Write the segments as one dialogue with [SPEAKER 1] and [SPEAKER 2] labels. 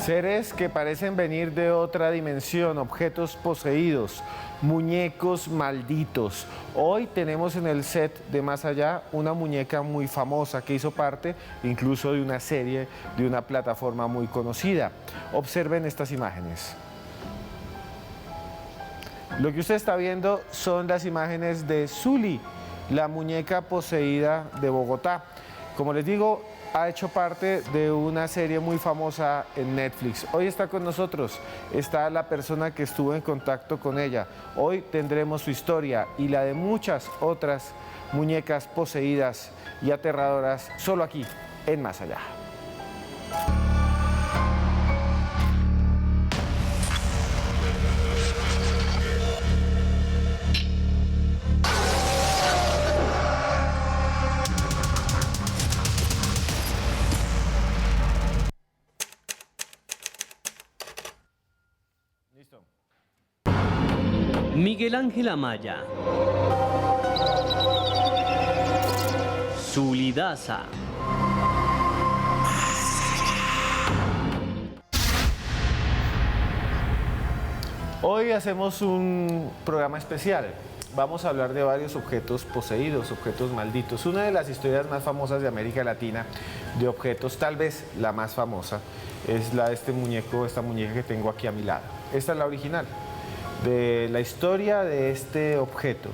[SPEAKER 1] Seres que parecen venir de otra dimensión, objetos poseídos, muñecos malditos. Hoy tenemos en el set de Más Allá una muñeca muy famosa que hizo parte incluso de una serie de una plataforma muy conocida. Observen estas imágenes. Lo que usted está viendo son las imágenes de Zuli, la muñeca poseída de Bogotá. Como les digo, ha hecho parte de una serie muy famosa en Netflix. Hoy está con nosotros, está la persona que estuvo en contacto con ella. Hoy tendremos su historia y la de muchas otras muñecas poseídas y aterradoras solo aquí, en Más Allá.
[SPEAKER 2] Miguel Ángel Amaya, Zuli Daza,
[SPEAKER 1] Hoy hacemos un programa especial. Vamos a hablar de varios objetos poseídos, objetos malditos. Una de las historias más famosas de América Latina de objetos, tal vez la más famosa, es la de este muñeco, esta muñeca que tengo aquí a mi lado. Esta es la original. De la historia de este objeto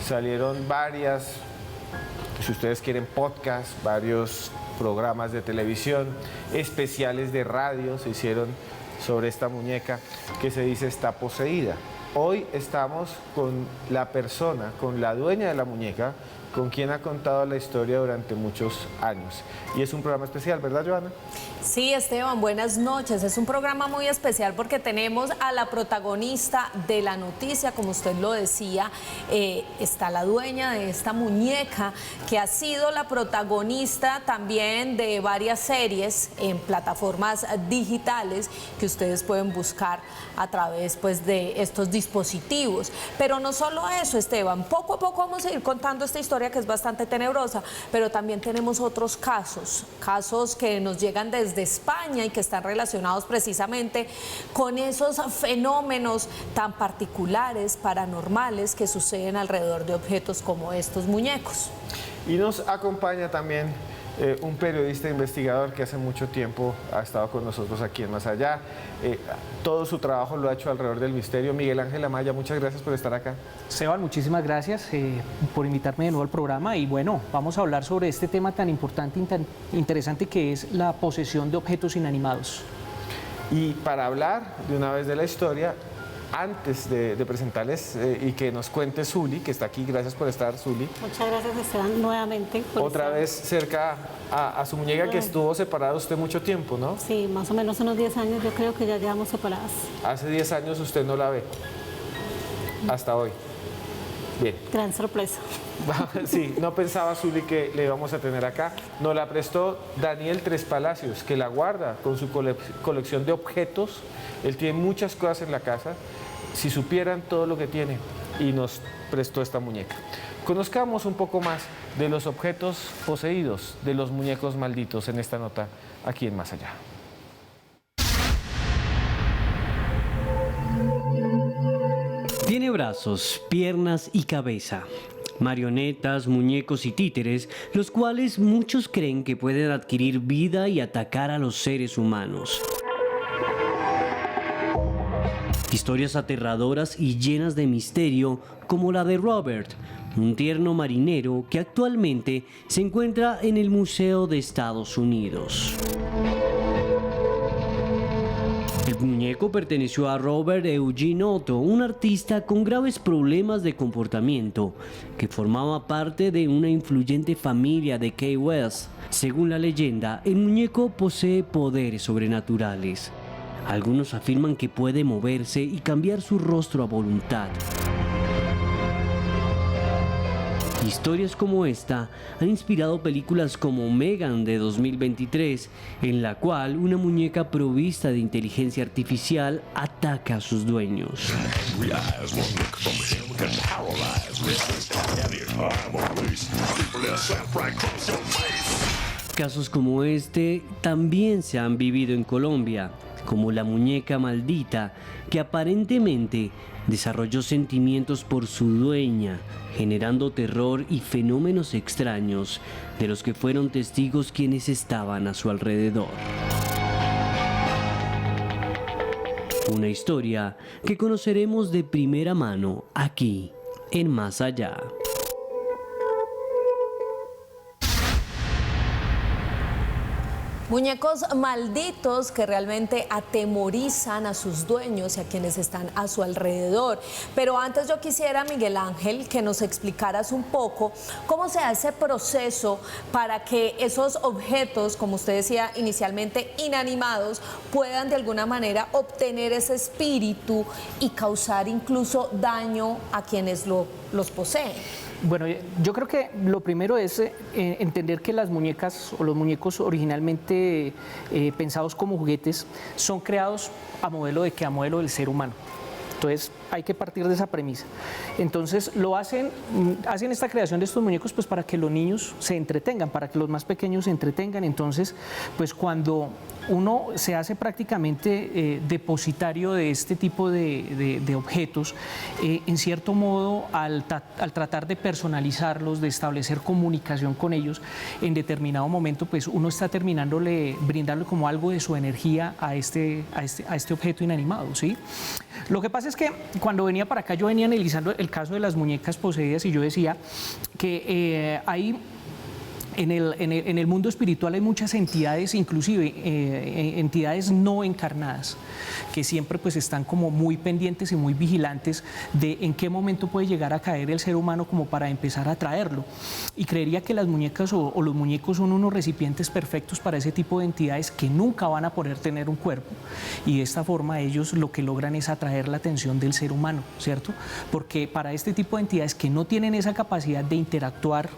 [SPEAKER 1] salieron varias, si ustedes quieren, podcasts, varios programas de televisión, especiales de radio se hicieron sobre esta muñeca que se dice está poseída. Hoy estamos con la persona, con la dueña de la muñeca, con quien ha contado la historia durante muchos años. Y es un programa especial, ¿verdad, Joana?
[SPEAKER 3] Sí, Esteban, buenas noches. Es un programa muy especial porque tenemos a la protagonista de la noticia, como usted lo decía, está la dueña de esta muñeca que ha sido la protagonista también de varias series en plataformas digitales que ustedes pueden buscar a través pues, de estos dispositivos. Pero no solo eso, Esteban, poco a poco vamos a ir contando esta historia que es bastante tenebrosa, pero también tenemos otros casos que nos llegan desde España y que están relacionados precisamente con esos fenómenos tan particulares, paranormales, que suceden alrededor de objetos como estos muñecos.
[SPEAKER 1] Y nos acompaña también un periodista investigador que hace mucho tiempo ha estado con nosotros aquí en Más Allá. Todo su trabajo lo ha hecho alrededor del misterio. Miguel Ángel Amaya, muchas gracias por estar acá.
[SPEAKER 4] Esteban, muchísimas gracias por invitarme de nuevo al programa y bueno, vamos a hablar sobre este tema tan importante y tan interesante que es la posesión de objetos inanimados. Y
[SPEAKER 1] para hablar de una vez de la historia, antes de presentarles y que nos cuente Zuli, que está aquí, gracias por estar, Zuli.
[SPEAKER 5] Muchas gracias, Esteban, nuevamente.
[SPEAKER 1] Otra vez cerca a su muñeca que estuvo separada usted mucho tiempo, ¿no?
[SPEAKER 5] Sí, más o menos unos 10 años, yo creo que ya llevamos separadas.
[SPEAKER 1] Hace 10 años usted no la ve, hasta hoy. Bien.
[SPEAKER 5] Gran sorpresa.
[SPEAKER 1] Sí, no pensaba, Zuli, que le íbamos a tener acá. Nos la prestó Daniel Tres Palacios, que la guarda con su colección de objetos. Él tiene muchas cosas en la casa. Si supieran todo lo que tiene, y nos prestó esta muñeca. Conozcamos un poco más de los objetos poseídos, de los muñecos malditos en esta nota aquí en Más Allá.
[SPEAKER 2] tiene brazos, piernas y cabeza. Marionetas, muñecos y títeres, los cuales muchos creen que pueden adquirir vida y atacar a los seres humanos. Historias aterradoras y llenas de misterio, como la de Robert, un tierno marinero que actualmente se encuentra en el Museo de Estados Unidos. El muñeco perteneció a Robert Eugene Otto, un artista con graves problemas de comportamiento, que formaba parte de una influyente familia de Key West. Según la leyenda, el muñeco posee poderes sobrenaturales. Algunos afirman que puede moverse y cambiar su rostro a voluntad. Historias como esta han inspirado películas como Megan de 2023, en la cual una muñeca provista de inteligencia artificial ataca a sus dueños. Casos como este también se han vivido en Colombia. como la muñeca maldita, que aparentemente desarrolló sentimientos por su dueña, generando terror y fenómenos extraños de los que fueron testigos quienes estaban a su alrededor. Una historia que conoceremos de primera mano aquí, en Más Allá.
[SPEAKER 3] Muñecos malditos que realmente atemorizan a sus dueños y a quienes están a su alrededor. Pero antes yo quisiera, Miguel Ángel, que nos explicaras un poco cómo se hace ese proceso para que esos objetos, como usted decía inicialmente, inanimados, puedan de alguna manera obtener ese espíritu y causar incluso daño a quienes los poseen.
[SPEAKER 4] Bueno, yo creo que lo primero es entender que las muñecas o los muñecos originalmente pensados como juguetes son creados a modelo de a modelo del ser humano. Entonces hay que partir de esa premisa. Entonces hacen esta creación de estos muñecos pues para que los niños se entretengan, para que los más pequeños se entretengan. Entonces pues cuando uno se hace prácticamente depositario de este tipo de objetos, en cierto modo al tratar de personalizarlos, de establecer comunicación con ellos, en determinado momento pues uno está brindándole como algo de su energía a este objeto inanimado, ¿sí? Lo que pasa es que cuando venía para acá yo venía analizando el caso de las muñecas poseídas y yo decía que hay en el mundo espiritual hay muchas entidades, inclusive entidades no encarnadas, que siempre pues están como muy pendientes y muy vigilantes de en qué momento puede llegar a caer el ser humano como para empezar a atraerlo. Y creería que las muñecas o los muñecos son unos recipientes perfectos para ese tipo de entidades que nunca van a poder tener un cuerpo. Y de esta forma ellos lo que logran es atraer la atención del ser humano, ¿cierto? Porque para este tipo de entidades que no tienen esa capacidad de interactuar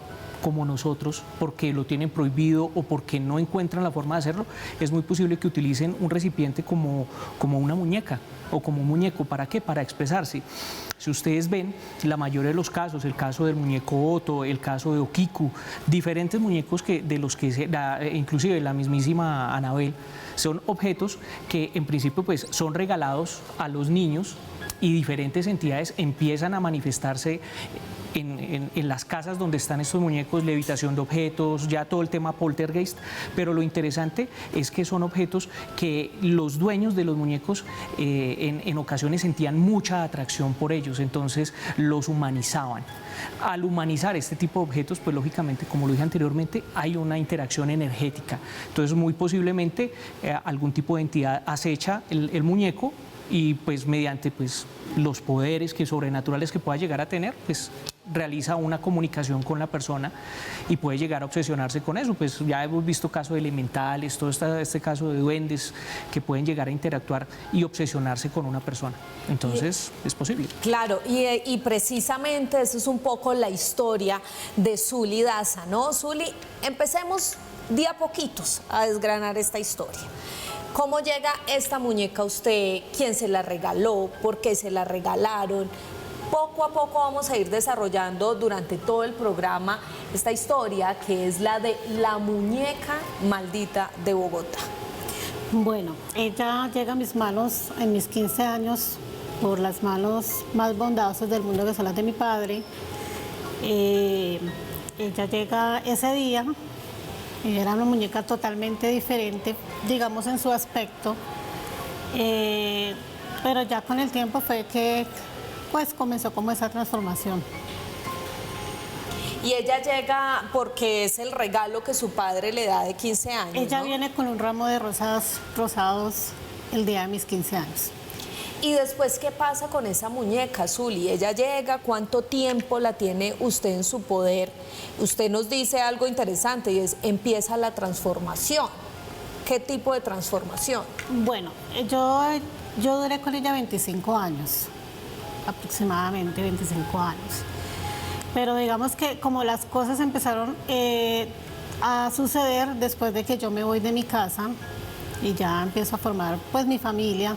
[SPEAKER 4] como nosotros, porque lo tienen prohibido o porque no encuentran la forma de hacerlo, es muy posible que utilicen un recipiente como una muñeca o como un muñeco. ¿Para qué? Para expresarse. Si ustedes ven, la mayoría de los casos, el caso del muñeco Otto, el caso de Okiku, diferentes muñecos inclusive la mismísima Anabel, son objetos que en principio pues son regalados a los niños y diferentes entidades empiezan a manifestarse en las casas donde están estos muñecos, levitación de objetos, ya todo el tema poltergeist, pero lo interesante es que son objetos que los dueños de los muñecos en ocasiones sentían mucha atracción por ellos, entonces los humanizaban. Al humanizar este tipo de objetos, pues lógicamente, como lo dije anteriormente, hay una interacción energética, entonces muy posiblemente algún tipo de entidad acecha el muñeco y pues mediante pues los poderes sobrenaturales que pueda llegar a tener, pues realiza una comunicación con la persona y puede llegar a obsesionarse con eso. Pues ya hemos visto casos de elementales, todo este caso de duendes que pueden llegar a interactuar y obsesionarse con una persona. Entonces es posible.
[SPEAKER 3] Claro, y precisamente eso es un poco la historia de Zuli Daza, ¿no? Zuli, empecemos de a poquitos a desgranar esta historia. ¿Cómo llega esta muñeca a usted? ¿Quién se la regaló? ¿Por qué se la regalaron? Poco a poco vamos a ir desarrollando durante todo el programa esta historia que es la de la muñeca maldita de Bogotá.
[SPEAKER 5] Bueno, ella llega a mis manos en mis 15 años por las manos más bondadosas del mundo, que son las de mi padre. Ella llega ese día. Era una muñeca totalmente diferente, digamos, en su aspecto, pero ya con el tiempo fue que pues comenzó como esa transformación.
[SPEAKER 3] Y ella llega porque es el regalo que su padre le da de 15 años,
[SPEAKER 5] Ella
[SPEAKER 3] ¿no?
[SPEAKER 5] viene con un ramo de rosas rosados el día de mis 15 años.
[SPEAKER 3] Y después, ¿qué pasa con esa muñeca, Zuli? Ella llega, ¿cuánto tiempo la tiene usted en su poder? Usted nos dice algo interesante y es, empieza la transformación. ¿Qué tipo de transformación?
[SPEAKER 5] Bueno, yo duré con ella 25 años, aproximadamente 25 años. Pero digamos que como las cosas empezaron a suceder después de que yo me voy de mi casa y ya empiezo a formar pues mi familia,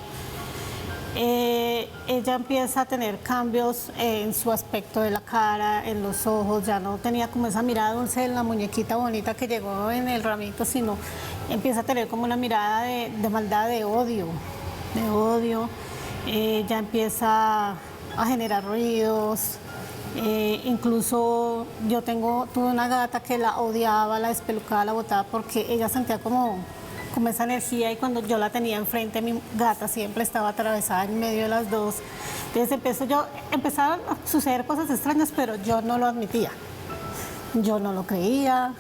[SPEAKER 5] ella empieza a tener cambios en su aspecto de la cara, en los ojos, ya no tenía como esa mirada dulce en la muñequita bonita que llegó en el ramito, sino empieza a tener como una mirada de maldad, de odio, ya empieza a generar ruidos. Incluso yo tuve una gata que la odiaba, la despelucaba, la botaba porque ella sentía como esa energía, y cuando yo la tenía enfrente, mi gata siempre estaba atravesada en medio de las dos. Entonces empezaron a suceder cosas extrañas, pero yo no lo admitía, yo no lo creía.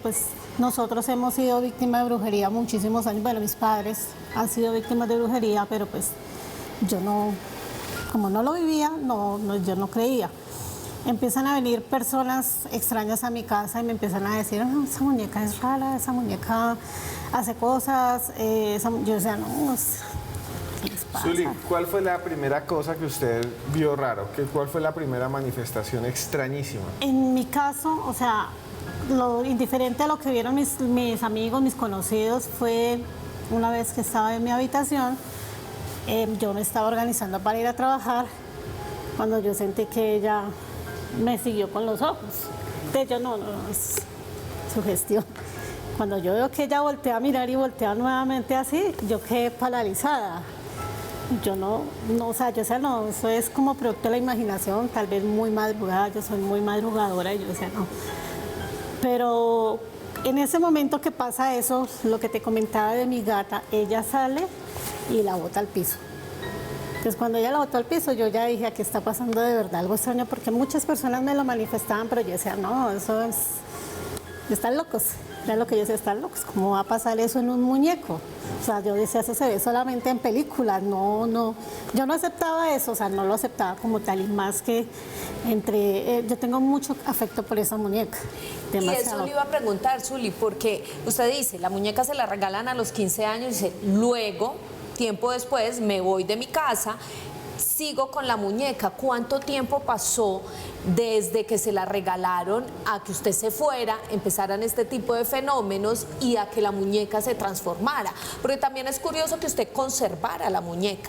[SPEAKER 5] Pues nosotros hemos sido víctimas de brujería muchísimos años, bueno, mis padres han sido víctimas de brujería, pero pues yo no, como no lo vivía, yo no creía. Empiezan a venir personas extrañas a mi casa y me empiezan a decir, no, esa muñeca es rara, esa muñeca hace cosas. Yo decía, no, ¿qué les pasa?
[SPEAKER 1] Zuli, ¿cuál fue la primera cosa que usted vio raro? ¿Cuál fue la primera manifestación extrañísima?
[SPEAKER 5] En mi caso, o sea, lo indiferente a lo que vieron mis amigos, mis conocidos, fue una vez que estaba en mi habitación, yo me estaba organizando para ir a trabajar, cuando yo sentí que ella me siguió con los ojos. Entonces yo no, es sugestión. Cuando yo veo que ella voltea a mirar y voltea nuevamente así, yo quedé paralizada. Yo no, eso es como producto de la imaginación, tal vez muy madrugada, yo soy muy madrugadora, y yo decía, no. Pero en ese momento que pasa eso, lo que te comentaba de mi gata, ella sale y la bota al piso. Entonces cuando ella la botó al piso, yo ya dije, aquí está pasando de verdad algo extraño, porque muchas personas me lo manifestaban, pero yo decía, no, eso es, están locos. Era lo que yo decía, están locos, ¿cómo va a pasar eso en un muñeco? O sea, yo decía, eso se ve solamente en películas, no, yo no aceptaba eso, o sea, no lo aceptaba como tal, y más que yo tengo mucho afecto por esa muñeca. Demasiado.
[SPEAKER 3] Y eso le iba a preguntar, Zuli, porque usted dice, la muñeca se la regalan a los 15 años, y dice, luego, tiempo después, me voy de mi casa, sigo con la muñeca. ¿Cuánto tiempo pasó desde que se la regalaron a que usted se fuera, empezaran este tipo de fenómenos y a que la muñeca se transformara? Porque también es curioso que usted conservara la muñeca.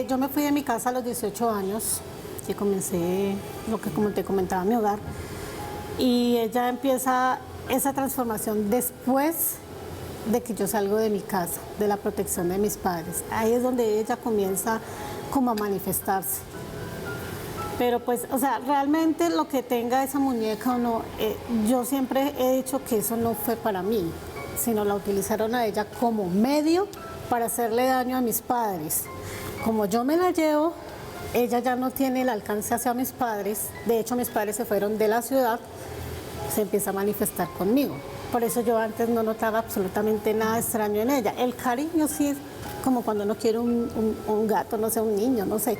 [SPEAKER 5] Yo me fui de mi casa a los 18 años, y comencé lo que, como te comentaba, mi hogar, y ella empieza esa transformación después de que yo salgo de mi casa, de la protección de mis padres. Ahí es donde ella comienza como a manifestarse. Pero pues, o sea, realmente lo que tenga esa muñeca o no, yo siempre he dicho que eso no fue para mí, sino la utilizaron a ella como medio para hacerle daño a mis padres. Como yo me la llevo, ella ya no tiene el alcance hacia mis padres. De hecho, mis padres se fueron de la ciudad, se empieza a manifestar conmigo. Por eso yo antes no notaba absolutamente nada extraño en ella. El cariño sí es como cuando uno quiere un gato, no sé, un niño, no sé.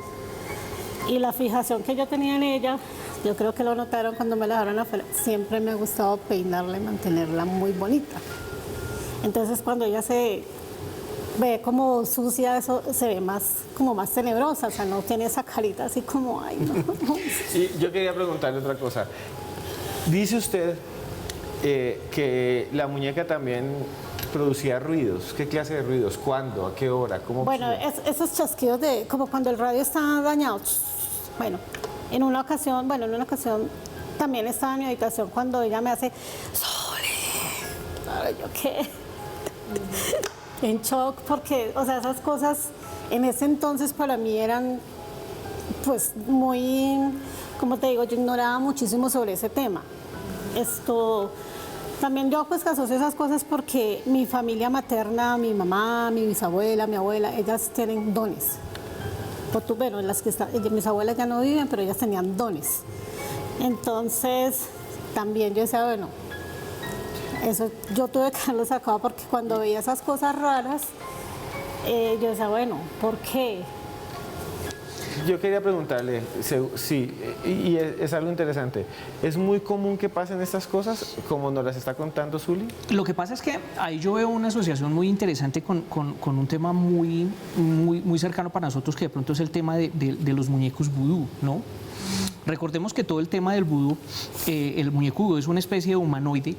[SPEAKER 5] Y la fijación que yo tenía en ella, yo creo que lo notaron cuando me la dejaron afuera. Siempre me ha gustado peinarla y mantenerla muy bonita. Entonces cuando ella se ve como sucia, eso se ve como más tenebrosa, o sea, no tiene esa carita así como, ay, no.
[SPEAKER 1] Y yo quería preguntarle otra cosa. Dice usted que la muñeca también producía ruidos. ¿Qué clase de ruidos? ¿Cuándo? ¿A qué hora? ¿Cómo?
[SPEAKER 5] Bueno, esos chasquidos como cuando el radio está dañado. Bueno, en una ocasión también estaba en mi habitación cuando ella me hace Zuli. Ahora yo qué. En shock, porque, o sea, esas cosas en ese entonces para mí eran pues muy, como te digo, yo ignoraba muchísimo sobre ese tema. También yo pues asocio esas cosas porque mi familia materna, mi mamá, mi bisabuela, mi abuela, ellas tienen dones. Bueno, mis abuelas ya no viven, pero ellas tenían dones. Entonces, también yo decía, bueno, eso yo tuve que haberlo sacado porque cuando veía esas cosas raras, yo decía, bueno, ¿por qué?
[SPEAKER 1] Yo quería preguntarle, sí, y es algo interesante, ¿es muy común que pasen estas cosas como nos las está contando Zuli?
[SPEAKER 4] Lo que pasa es que ahí yo veo una asociación muy interesante con un tema muy cercano para nosotros, que de pronto es el tema de los muñecos vudú, ¿no? Recordemos que todo el tema del vudú, el muñeco vudú es una especie de humanoide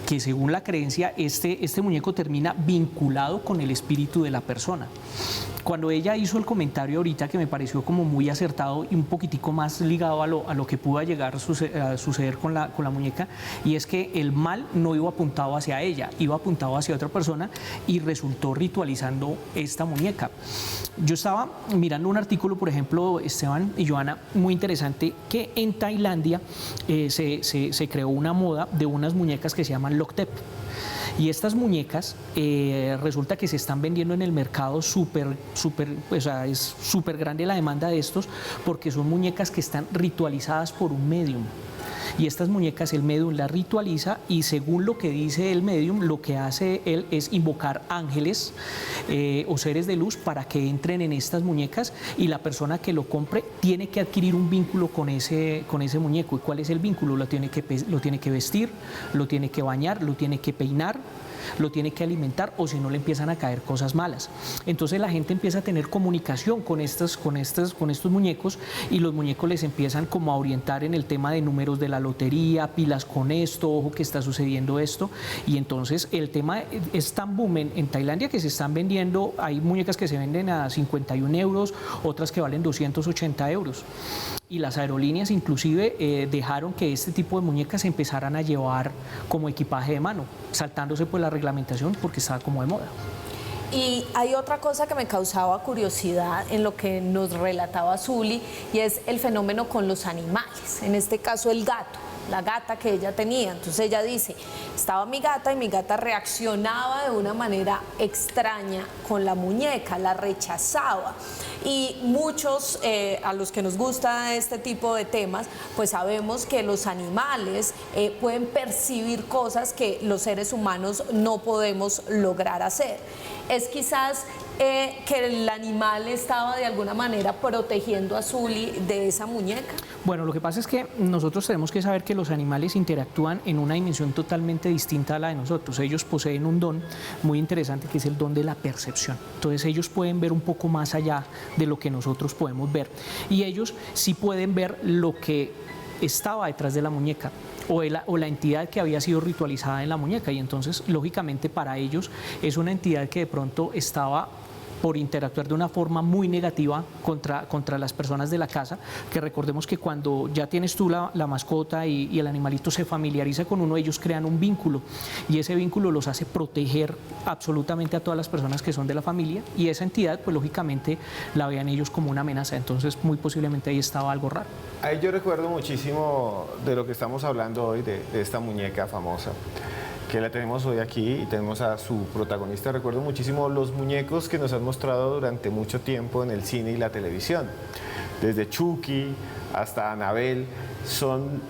[SPEAKER 4] que según la creencia este muñeco termina vinculado con el espíritu de la persona. Cuando ella hizo el comentario ahorita, que me pareció como muy acertado y un poquitico más ligado a lo que pudo llegar a suceder con la muñeca, y es que el mal no iba apuntado hacia ella, iba apuntado hacia otra persona y resultó ritualizando esta muñeca. Yo estaba mirando un artículo, por ejemplo, Esteban y Joana, muy interesante, que en Tailandia se creó una moda de unas muñecas que se llaman Loktep. Y estas muñecas resulta que se están vendiendo en el mercado o sea, es súper grande la demanda de estos, porque son muñecas que están ritualizadas por un medium. Y estas muñecas el medium las ritualiza y según lo que dice el medium, lo que hace él es invocar ángeles o seres de luz para que entren en estas muñecas, y la persona que lo compre tiene que adquirir un vínculo con ese muñeco. ¿Y cuál es el vínculo? Lo tiene que vestir, lo tiene que bañar, lo tiene que peinar, lo tiene que alimentar, o si no le empiezan a caer cosas malas. Entonces la gente empieza a tener comunicación con estos muñecos, y los muñecos les empiezan como a orientar en el tema de números de la lotería, pilas con esto, ojo que está sucediendo esto, y entonces el tema es tan boom en Tailandia que se están vendiendo, hay muñecas que se venden a 51 euros, otras que valen 280 euros. Y las aerolíneas inclusive dejaron que este tipo de muñecas se empezaran a llevar como equipaje de mano, saltándose por la reglamentación porque estaba como de moda.
[SPEAKER 3] Y hay otra cosa que me causaba curiosidad en lo que nos relataba Zuli, y es el fenómeno con los animales, en este caso el gato, la gata que ella tenía. Entonces ella dice, estaba mi gata y mi gata reaccionaba de una manera extraña con la muñeca, la rechazaba. Y muchos, a los que nos gusta este tipo de temas, pues sabemos que los animales pueden percibir cosas que los seres humanos no podemos lograr hacer. Es quizás que el animal estaba de alguna manera protegiendo a Zuli de esa muñeca.
[SPEAKER 4] Bueno, lo que pasa es que nosotros tenemos que saber que los animales interactúan en una dimensión totalmente distinta a la de nosotros. Ellos poseen un don muy interesante que es el don de la percepción. Entonces ellos pueden ver un poco más allá de lo que nosotros podemos ver. Y ellos sí pueden ver lo que estaba detrás de la muñeca, o la entidad que había sido ritualizada en la muñeca, y entonces lógicamente para ellos es una entidad que de pronto estaba por interactuar de una forma muy negativa contra las personas de la casa, que recordemos que cuando ya tienes tú la mascota y el animalito se familiariza con uno, ellos crean un vínculo, y ese vínculo los hace proteger absolutamente a todas las personas que son de la familia, y esa entidad pues lógicamente la vean ellos como una amenaza. Entonces muy posiblemente ahí estaba algo raro.
[SPEAKER 1] Ahí yo recuerdo muchísimo de lo que estamos hablando hoy, de esta muñeca famosa, que la tenemos hoy aquí y tenemos a su protagonista. Recuerdo muchísimo los muñecos que nos han mostrado durante mucho tiempo en el cine y la televisión. Desde Chucky hasta Annabelle, son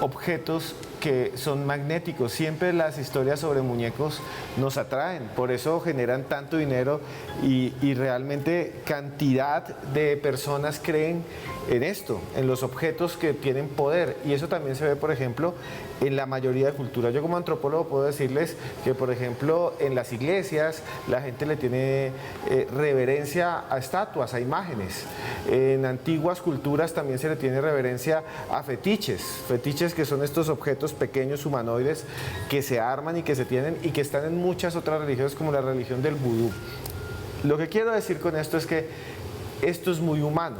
[SPEAKER 1] objetos que son magnéticos. Siempre las historias sobre muñecos nos atraen, por eso generan tanto dinero y realmente cantidad de personas creen en esto, en los objetos que tienen poder, y eso también se ve, por ejemplo, en la mayoría de culturas. Yo como antropólogo puedo decirles que, por ejemplo, en las iglesias la gente le tiene reverencia a estatuas, a imágenes. En antiguas culturas también se le tiene reverencia a fetiches que son estos objetos pequeños humanoides que se arman y que se tienen y que están en muchas otras religiones, como la religión del vudú. Lo que quiero decir con esto es que esto es muy humano.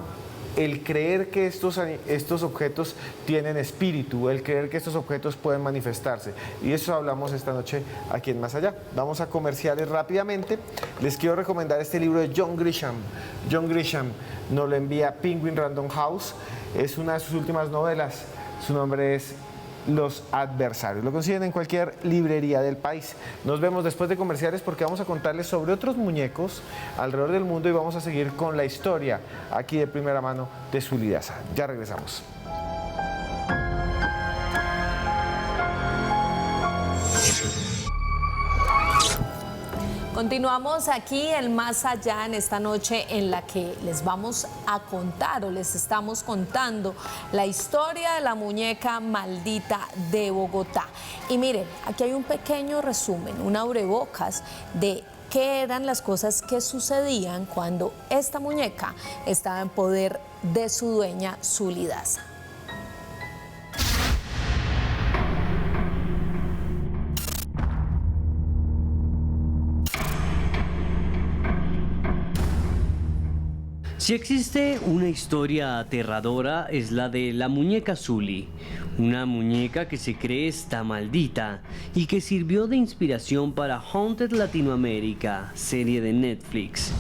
[SPEAKER 1] El creer que estos objetos tienen espíritu, el creer que estos objetos pueden manifestarse. Y eso hablamos esta noche aquí en Más Allá. Vamos a comerciales rápidamente. Les quiero recomendar este libro de John Grisham. John Grisham nos lo envía Penguin Random House. Es una de sus últimas novelas. Su nombre es Los Adversarios. Lo consiguen en cualquier librería del país. Nos vemos después de comerciales porque vamos a contarles sobre otros muñecos alrededor del mundo y vamos a seguir con la historia aquí de primera mano de Zuli Daza. Ya regresamos.
[SPEAKER 3] Continuamos aquí en Más Allá en esta noche en la que les vamos a contar o les estamos contando la historia de la muñeca maldita de Bogotá. Y miren, aquí hay un pequeño resumen, un abrebocas de qué eran las cosas que sucedían cuando esta muñeca estaba en poder de su dueña, Zuli Daza.
[SPEAKER 2] Si existe una historia aterradora es la de la muñeca Zully, una muñeca que se cree está maldita y que sirvió de inspiración para Haunted Latinoamérica, serie de Netflix.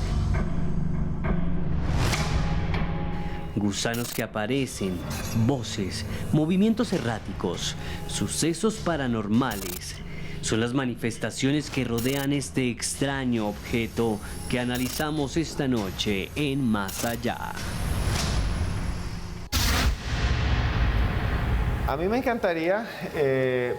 [SPEAKER 2] Gusanos que aparecen, voces, movimientos erráticos, sucesos paranormales. Son las manifestaciones que rodean este extraño objeto que analizamos esta noche en Más Allá.
[SPEAKER 1] A mí me encantaría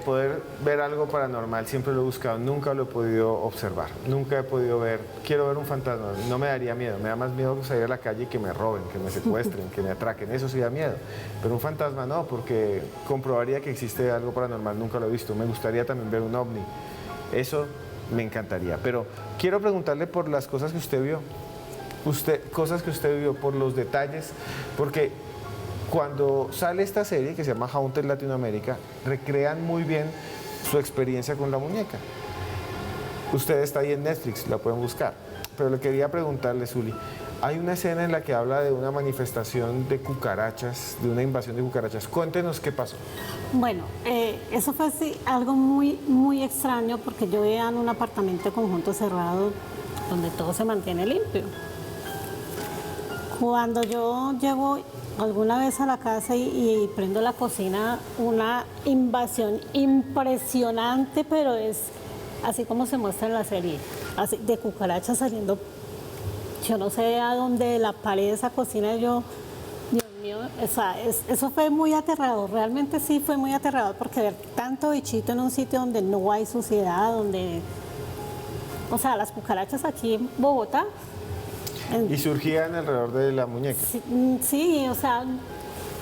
[SPEAKER 1] poder ver algo paranormal, siempre lo he buscado, nunca lo he podido observar, nunca he podido ver, quiero ver un fantasma, no me daría miedo, me da más miedo salir a la calle y que me roben, que me secuestren, que me atraquen, eso sí da miedo, pero un fantasma no, porque comprobaría que existe algo paranormal, nunca lo he visto, me gustaría también ver un ovni, eso me encantaría, pero quiero preguntarle por las cosas que usted vio, cosas que usted vio, por los detalles, porque cuando sale esta serie que se llama Haunted Latinoamérica, recrean muy bien su experiencia con la muñeca. Usted está ahí en Netflix, la pueden buscar. Pero le quería preguntarle, Zully, hay una escena en la que habla de una manifestación de cucarachas, de una invasión de cucarachas. Cuéntenos qué pasó.
[SPEAKER 5] Bueno, eso fue así, algo muy extraño porque yo vivía en un apartamento de conjunto cerrado donde todo se mantiene limpio. Cuando yo llego alguna vez a la casa y prendo la cocina, una invasión impresionante, pero es así como se muestra en la serie, así de cucarachas saliendo, yo no sé a dónde, de la pared de esa cocina, yo, Dios mío, o sea, eso fue muy aterrador, realmente sí fue muy aterrador, porque ver tanto bichito en un sitio donde no hay suciedad, donde, o sea, las cucarachas aquí en Bogotá.
[SPEAKER 1] Y surgían alrededor de la muñeca.
[SPEAKER 5] Sí, o sea,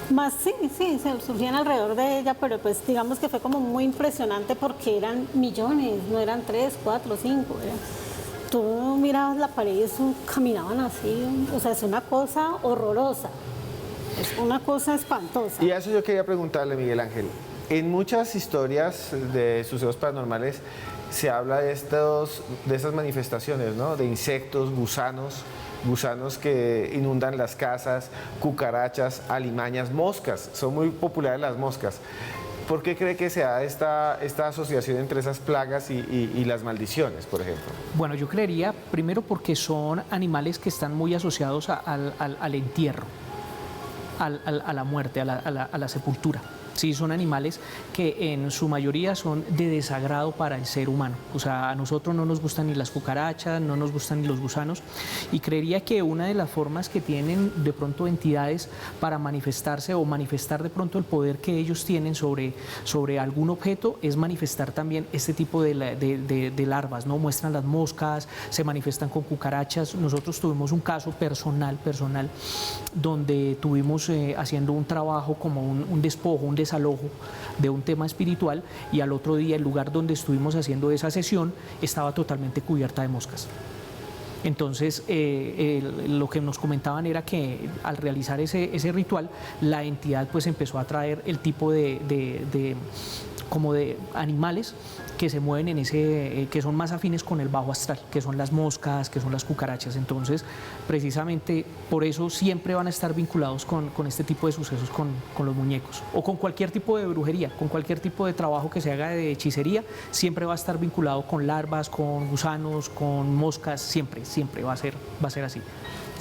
[SPEAKER 5] más sí, se surgían alrededor de ella, pero pues digamos que fue como muy impresionante porque eran millones, no eran 3, 4, 5. Tú mirabas la pared y eso caminaban así, o sea, es una cosa horrorosa, es una cosa espantosa.
[SPEAKER 1] Y a eso yo quería preguntarle, Miguel Ángel, en muchas historias de sucesos paranormales se habla de esas manifestaciones, ¿no? De insectos, gusanos que inundan las casas, cucarachas, alimañas, moscas, son muy populares las moscas. ¿Por qué cree que se da esta asociación entre esas plagas y las maldiciones, por ejemplo?
[SPEAKER 4] Bueno, yo creería, primero porque son animales que están muy asociados al entierro, a la muerte, a la sepultura. Sí, son animales que en su mayoría son de desagrado para el ser humano. O sea, a nosotros no nos gustan ni las cucarachas, no nos gustan ni los gusanos. Y creería que una de las formas que tienen de pronto entidades para manifestarse o manifestar de pronto el poder que ellos tienen sobre algún objeto es manifestar también este tipo de larvas, ¿no? Muestran las moscas, se manifiestan con cucarachas. Nosotros tuvimos un caso personal, donde tuvimos haciendo un trabajo como un despojo, un desalojo de un tema espiritual, y al otro día el lugar donde estuvimos haciendo esa sesión estaba totalmente cubierta de moscas. Entonces, lo que nos comentaban era que al realizar ese ritual, la entidad pues empezó a traer el tipo como de animales que se mueven en que son más afines con el bajo astral, que son las moscas, que son las cucarachas. Entonces, precisamente por eso siempre van a estar vinculados con este tipo de sucesos con los muñecos, o con cualquier tipo de brujería, con cualquier tipo de trabajo que se haga de hechicería, siempre va a estar vinculado con larvas, con gusanos, con moscas, siempre va a ser así.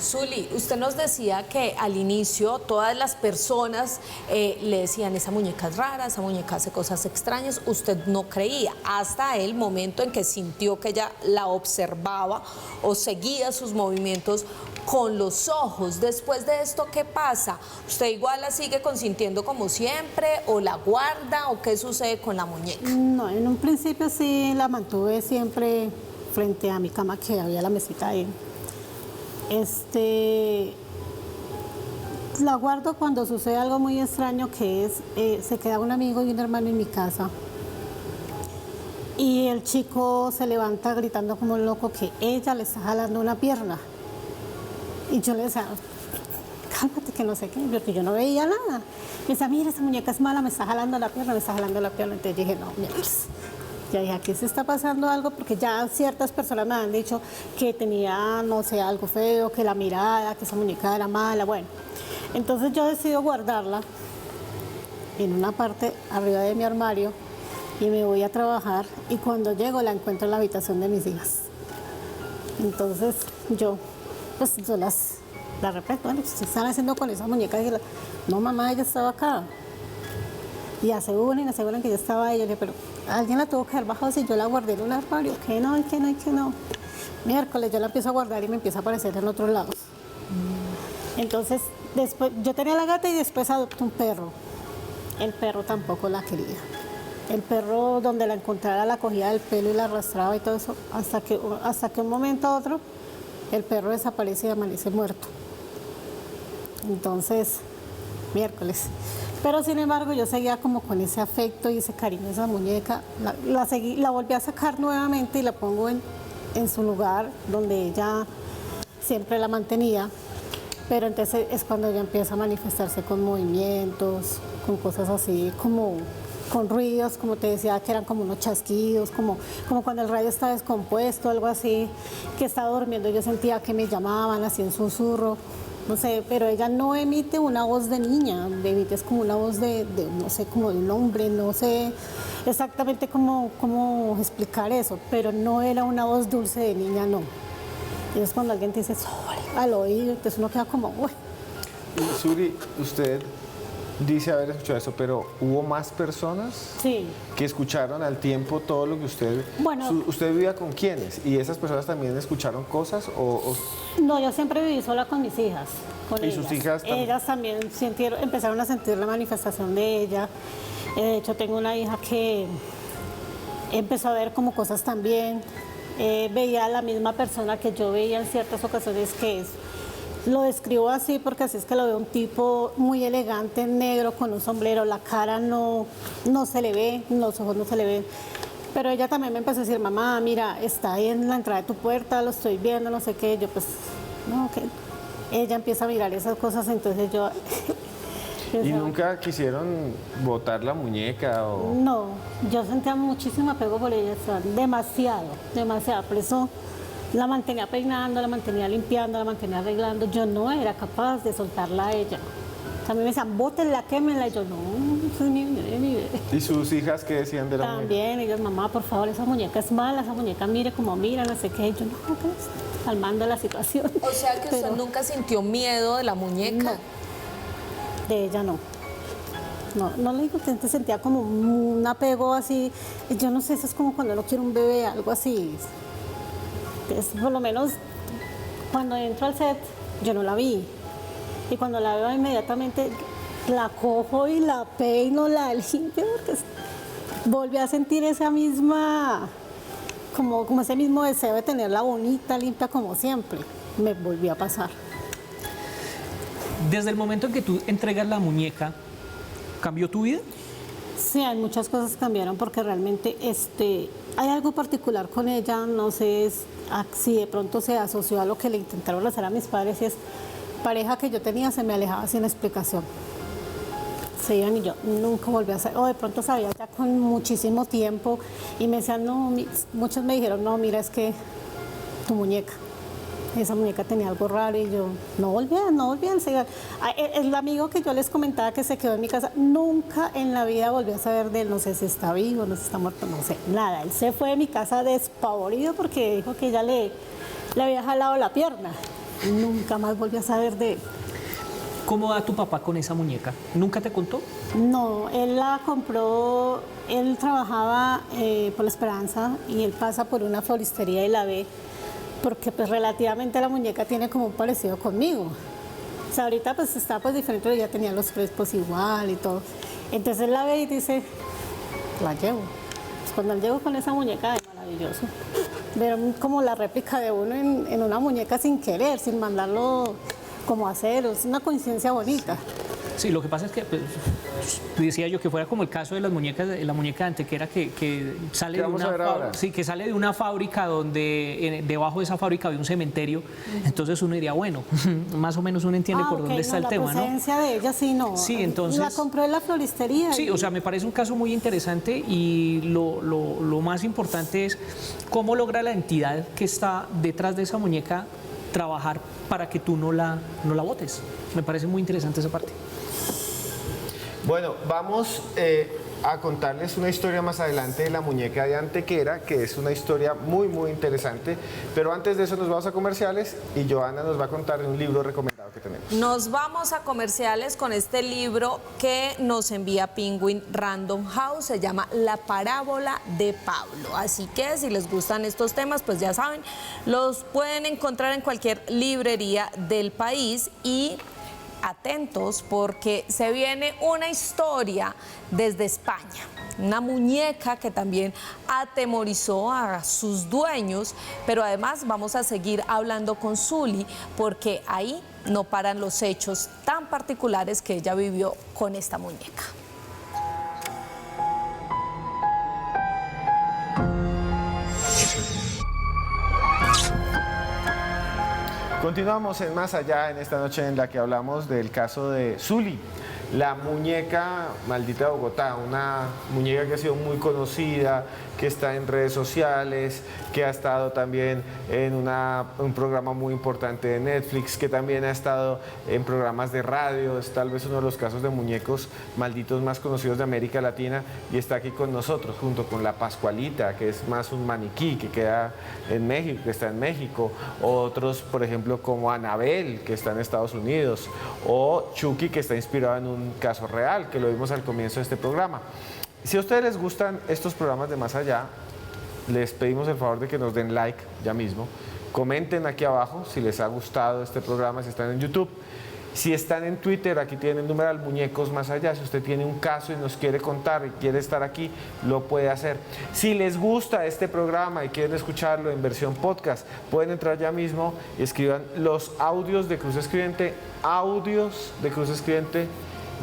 [SPEAKER 3] Zully, usted nos decía que al inicio todas las personas le decían, esa muñeca es rara, esa muñeca hace cosas extrañas, usted no creía, hasta el momento en que sintió que ella la observaba o seguía sus movimientos con los ojos. Después de esto, ¿qué pasa? ¿Usted igual la sigue consintiendo como siempre o la guarda o qué sucede con la muñeca?
[SPEAKER 5] No, en un principio sí la mantuve siempre frente a mi cama, que había la mesita ahí. La guardo cuando sucede algo muy extraño, que es, se queda un amigo y un hermano en mi casa y el chico se levanta gritando como un loco que ella le está jalando una pierna, y yo le decía, cálmate, que no sé qué, porque yo no veía nada. Me decía, mira, esa muñeca es mala, me está jalando la pierna, me está jalando la pierna. Entonces dije, no, mira, Ya dije, aquí se está pasando algo porque ya ciertas personas me han dicho que tenía, no sé, algo feo, que la mirada, que esa muñeca era mala, bueno. Entonces yo decido guardarla en una parte arriba de mi armario y me voy a trabajar y cuando llego la encuentro en la habitación de mis hijas. Entonces yo la represto, bueno, ¿qué están haciendo con esa muñeca? Y no, mamá, ella estaba acá. Y aseguran que yo estaba ahí. Yo le dije, pero alguien la tuvo que haber bajado si yo la guardé en un armario. Que no. Miércoles yo la empiezo a guardar y me empieza a aparecer en otros lados. Entonces, después, yo tenía la gata y después adopté un perro. El perro tampoco la quería. El perro, donde la encontrara, la cogía del pelo y la arrastraba y todo eso, hasta que un momento a otro, el perro desaparece y amanece muerto. Entonces, miércoles. Pero sin embargo, yo seguía como con ese afecto y ese cariño a esa muñeca. La volví a sacar nuevamente y la pongo en su lugar donde ella siempre la mantenía. Pero entonces es cuando ella empieza a manifestarse con movimientos, con cosas así, como con ruidos, como te decía, que eran como unos chasquidos, como cuando el radio está descompuesto, algo así, que estaba durmiendo, yo sentía que me llamaban así en susurro, no sé, pero ella no emite una voz de niña, emite es como una voz de no sé, como de un hombre, no sé exactamente cómo explicar eso, pero no era una voz dulce de niña, no. Y es cuando alguien te dice, al oído, entonces uno queda como, uy.
[SPEAKER 1] Suri, usted dice haber escuchado eso, pero ¿hubo más personas
[SPEAKER 5] Sí.
[SPEAKER 1] que escucharon al tiempo todo lo que usted...
[SPEAKER 5] Bueno.
[SPEAKER 1] ¿Usted vivía con quiénes? ¿Y esas personas también escucharon cosas?
[SPEAKER 5] No, yo siempre viví sola con mis hijas. Con
[SPEAKER 1] ¿Y sus hijas también?
[SPEAKER 5] Ellas también empezaron a sentir la manifestación de ella. De hecho, tengo una hija que empezó a ver como cosas también. Veía a la misma persona que yo veía en ciertas ocasiones, lo describo así porque así es que lo veo, un tipo muy elegante, negro, con un sombrero, la cara no se le ve, los ojos no se le ven. Pero ella también me empezó a decir, mamá, mira, está ahí en la entrada de tu puerta, lo estoy viendo, no sé qué. Yo pues, no, ok. Ella empieza a mirar esas cosas, entonces yo...
[SPEAKER 1] ¿Y nunca quisieron botar la muñeca?
[SPEAKER 5] No, yo sentía muchísimo apego por ella, o sea, demasiado. Por eso la mantenía peinando, la mantenía limpiando, la mantenía arreglando. Yo no era capaz de soltarla a ella. A mí me decían, bótenla, quémenla. Y yo, no, eso es mi bebé.
[SPEAKER 1] ¿Y sus hijas qué decían de la muñeca?
[SPEAKER 5] También, ellos, mamá, por favor, esa muñeca es mala, esa muñeca mire como mira, no sé qué. Y yo, no, pues, calmando la situación.
[SPEAKER 3] O sea que usted nunca sintió miedo de la muñeca.
[SPEAKER 5] No. De ella no. No le digo que sentía como un apego así. Yo no sé, eso es como cuando uno quiere un bebé, algo así. Por lo menos cuando entro al set, yo no la vi. Y cuando la veo inmediatamente, la cojo y la peino, la limpio, porque volví a sentir esa misma, como ese mismo deseo de tenerla bonita, limpia como siempre. Me volvió a pasar.
[SPEAKER 4] Desde el momento en que tú entregas la muñeca, ¿cambió tu vida?
[SPEAKER 5] Sí, hay muchas cosas que cambiaron porque realmente hay algo particular con ella, no sé si de pronto se asoció a lo que le intentaron hacer a mis padres, y es pareja que yo tenía se me alejaba sin explicación. Se iban y yo nunca volví a hacer, o de pronto sabía ya con muchísimo tiempo y me decían, no, muchos me dijeron, no, mira, es que tu muñeca. Esa muñeca tenía algo raro y yo no volví a enseñar. El amigo que yo les comentaba que se quedó en mi casa, nunca en la vida volví a saber de él, no sé si está vivo, no sé si está muerto, no sé, nada. Él se fue de mi casa despavorido porque dijo que ella le había jalado la pierna. Y nunca más volví a saber de él.
[SPEAKER 4] ¿Cómo va tu papá con esa muñeca? ¿Nunca te contó?
[SPEAKER 5] No, él la compró, él trabajaba por La Esperanza y él pasa por una floristería y la ve, porque pues relativamente la muñeca tiene como un parecido conmigo. O sea, ahorita pues está pues diferente, pero ya tenía los crespos igual y todo. Entonces él la ve y dice, la llevo. Pues cuando él llegó con esa muñeca, es maravilloso. Ver como la réplica de uno en una muñeca sin querer, sin mandarlo como a hacer, es una coincidencia bonita.
[SPEAKER 4] Sí, lo que pasa es que pues, decía yo que fuera como el caso de las muñecas, de la muñeca de Antequera que sale de
[SPEAKER 1] vamos a
[SPEAKER 4] una
[SPEAKER 1] ver ahora.
[SPEAKER 4] sí, que sale de una fábrica donde debajo de esa fábrica había un cementerio. Entonces uno diría, bueno, más o menos uno entiende por dónde está el tema,
[SPEAKER 5] La
[SPEAKER 4] ¿no?
[SPEAKER 5] presencia de ella sí, no.
[SPEAKER 4] Sí, entonces...
[SPEAKER 5] La compró en la floristería.
[SPEAKER 4] Sí, o sea, me parece un caso muy interesante y lo más importante es cómo logra la entidad que está detrás de esa muñeca trabajar para que tú no la botes. Me parece muy interesante esa parte.
[SPEAKER 1] Bueno, vamos a contarles una historia más adelante de la muñeca de Antequera, que es una historia muy, muy interesante. Pero antes de eso nos vamos a comerciales y Joana nos va a contar un libro recomendado que tenemos.
[SPEAKER 3] Nos vamos a comerciales con este libro que nos envía Penguin Random House, se llama La parábola de Pablo. Así que si les gustan estos temas, pues ya saben, los pueden encontrar en cualquier librería del país y atentos porque se viene una historia desde España. Una muñeca que también atemorizó a sus dueños, pero además vamos a seguir hablando con Zuli porque ahí no paran los hechos tan particulares que ella vivió con esta muñeca.
[SPEAKER 1] Continuamos en Más Allá en esta noche en la que hablamos del caso de Zuli, la muñeca maldita de Bogotá, una muñeca que ha sido muy conocida, que está en redes sociales, que ha estado también en un programa muy importante de Netflix, que también ha estado en programas de radio, es tal vez uno de los casos de muñecos malditos más conocidos de América Latina y está aquí con nosotros, junto con la Pascualita, que es más un maniquí que queda en México, que está en México, otros, por ejemplo, como Anabel, que está en Estados Unidos, o Chucky, que está inspirado en un caso real, que lo vimos al comienzo de este programa. Si a ustedes les gustan estos programas de Más Allá, les pedimos el favor de que nos den like ya mismo. Comenten aquí abajo si les ha gustado este programa, si están en YouTube. Si están en Twitter, aquí tienen el numeral Muñecos Más Allá. Si usted tiene un caso y nos quiere contar y quiere estar aquí, lo puede hacer. Si les gusta este programa y quieren escucharlo en versión podcast, pueden entrar ya mismo y escriban los audios de Cruz Escribiente,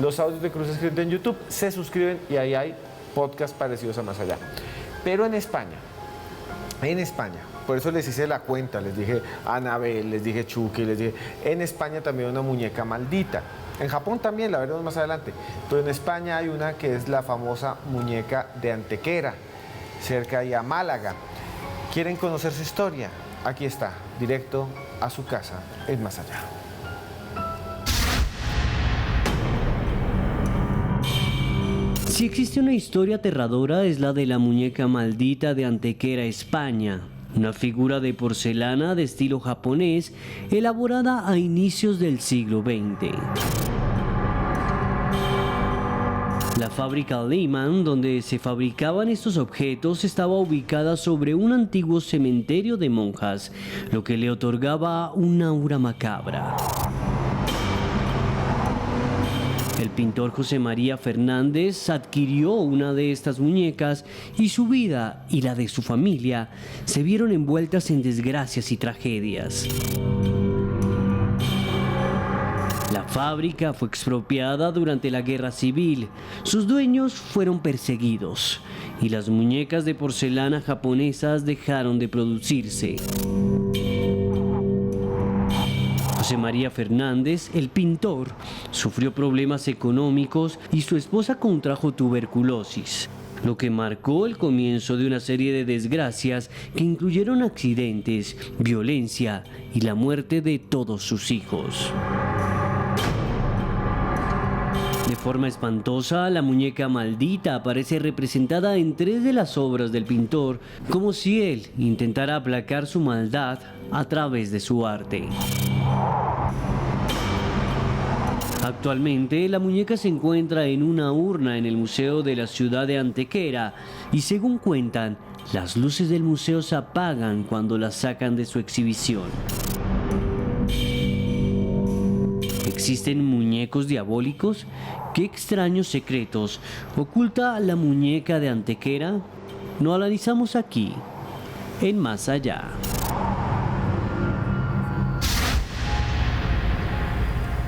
[SPEAKER 1] los audios de Cruz Escribiente en YouTube, se suscriben y ahí hay podcasts parecidos a Más Allá. Pero en España, por eso les hice la cuenta, les dije Anabel, les dije Chucky, les dije, en España también hay una muñeca maldita. En Japón también, la veremos más adelante, pero en España hay una que es la famosa muñeca de Antequera, cerca de Málaga. ¿Quieren conocer su historia? Aquí está, directo a su casa, en Más Allá.
[SPEAKER 2] Si existe una historia aterradora es la de la muñeca maldita de Antequera, España, una figura de porcelana de estilo japonés elaborada a inicios del siglo XX. La fábrica Lehman, donde se fabricaban estos objetos, estaba ubicada sobre un antiguo cementerio de monjas, lo que le otorgaba un aura macabra. El pintor José María Fernández adquirió una de estas muñecas y su vida y la de su familia se vieron envueltas en desgracias y tragedias. La fábrica fue expropiada durante la Guerra Civil, sus dueños fueron perseguidos y las muñecas de porcelana japonesas dejaron de producirse. José María Fernández, el pintor, sufrió problemas económicos y su esposa contrajo tuberculosis, lo que marcó el comienzo de una serie de desgracias que incluyeron accidentes, violencia y la muerte de todos sus hijos. De forma espantosa, la muñeca maldita aparece representada en 3 de las obras del pintor, como si él intentara aplacar su maldad a través de su arte. Actualmente, la muñeca se encuentra en una urna en el Museo de la Ciudad de Antequera y, según cuentan, las luces del museo se apagan cuando la sacan de su exhibición. ¿Existen muñecos diabólicos? ¿Qué extraños secretos oculta la muñeca de Antequera? Lo analizamos aquí, en Más Allá.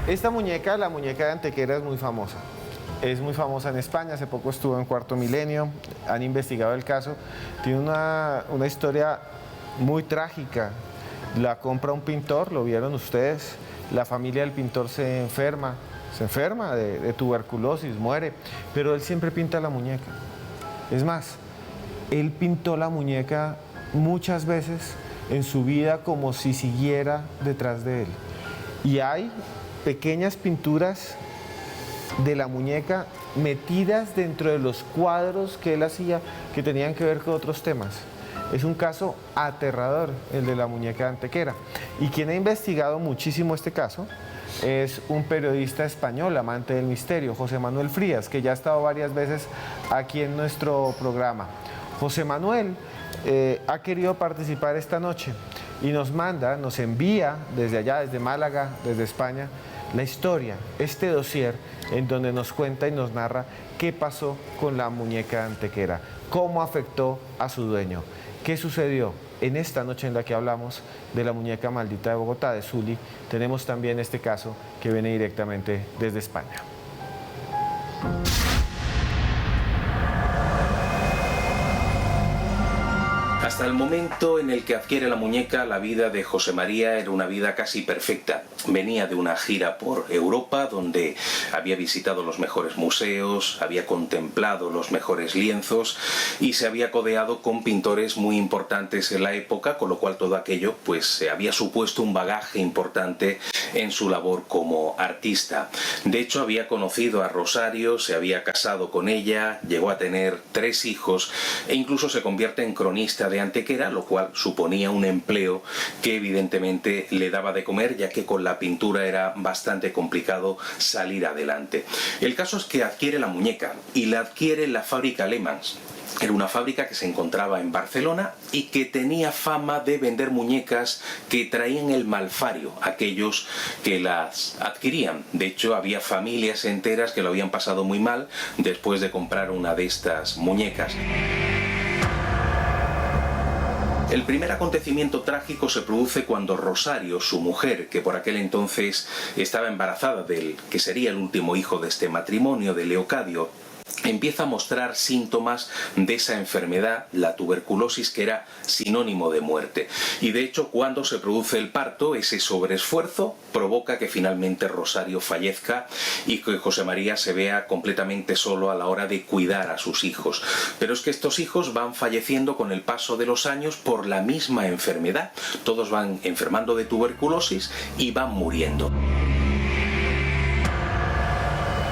[SPEAKER 1] Esta muñeca, la muñeca de Antequera, es muy famosa. es muy famosa en España, hace poco estuvo en Cuarto Milenio, han investigado el caso, tiene una historia muy trágica. La compra un pintor, lo vieron ustedes, la familia del pintor se enferma de tuberculosis, muere, pero él siempre pinta la muñeca. Es más, él pintó la muñeca muchas veces en su vida como si siguiera detrás de él. Y hay pequeñas pinturas de la muñeca metidas dentro de los cuadros que él hacía que tenían que ver con otros temas. Es un caso aterrador el de la muñeca de Antequera. Y quien ha investigado muchísimo este caso es un periodista español, amante del misterio, José Manuel Frías, que ya ha estado varias veces aquí en nuestro programa. José Manuel ha querido participar esta noche y nos envía desde allá, desde Málaga, desde España, la historia, este dossier en donde nos cuenta y nos narra qué pasó con la muñeca de Antequera, cómo afectó a su dueño, qué sucedió en esta noche en la que hablamos de la muñeca maldita de Bogotá, de Zuli. Tenemos también este caso que viene directamente desde España.
[SPEAKER 6] Hasta el momento en el que adquiere la muñeca, la vida de José María era una vida casi perfecta. Venía de una gira por Europa donde había visitado los mejores museos, había contemplado los mejores lienzos y se había codeado con pintores muy importantes en la época, con lo cual todo aquello pues se había supuesto un bagaje importante en su labor como artista. De hecho, había conocido a Rosario, se había casado con ella, llegó a tener 3 hijos e incluso se convierte en cronista de Antequera, lo cual suponía un empleo que evidentemente le daba de comer, ya que con la pintura era bastante complicado salir adelante. El caso es que adquiere la muñeca y la adquiere en la fábrica Lehmanns. Era una fábrica que se encontraba en Barcelona y que tenía fama de vender muñecas que traían el malfario, aquellos que las adquirían. De hecho, había familias enteras que lo habían pasado muy mal después de comprar una de estas muñecas. El primer acontecimiento trágico se produce cuando Rosario, su mujer, que por aquel entonces estaba embarazada del que sería el último hijo de este matrimonio, de Leocadio, empieza a mostrar síntomas de esa enfermedad, la tuberculosis, que era sinónimo de muerte. Y de hecho, cuando se produce el parto, ese sobreesfuerzo provoca que finalmente Rosario fallezca y que José María se vea completamente solo a la hora de cuidar a sus hijos. Pero es que estos hijos van falleciendo con el paso de los años por la misma enfermedad. Todos van enfermando de tuberculosis y van muriendo.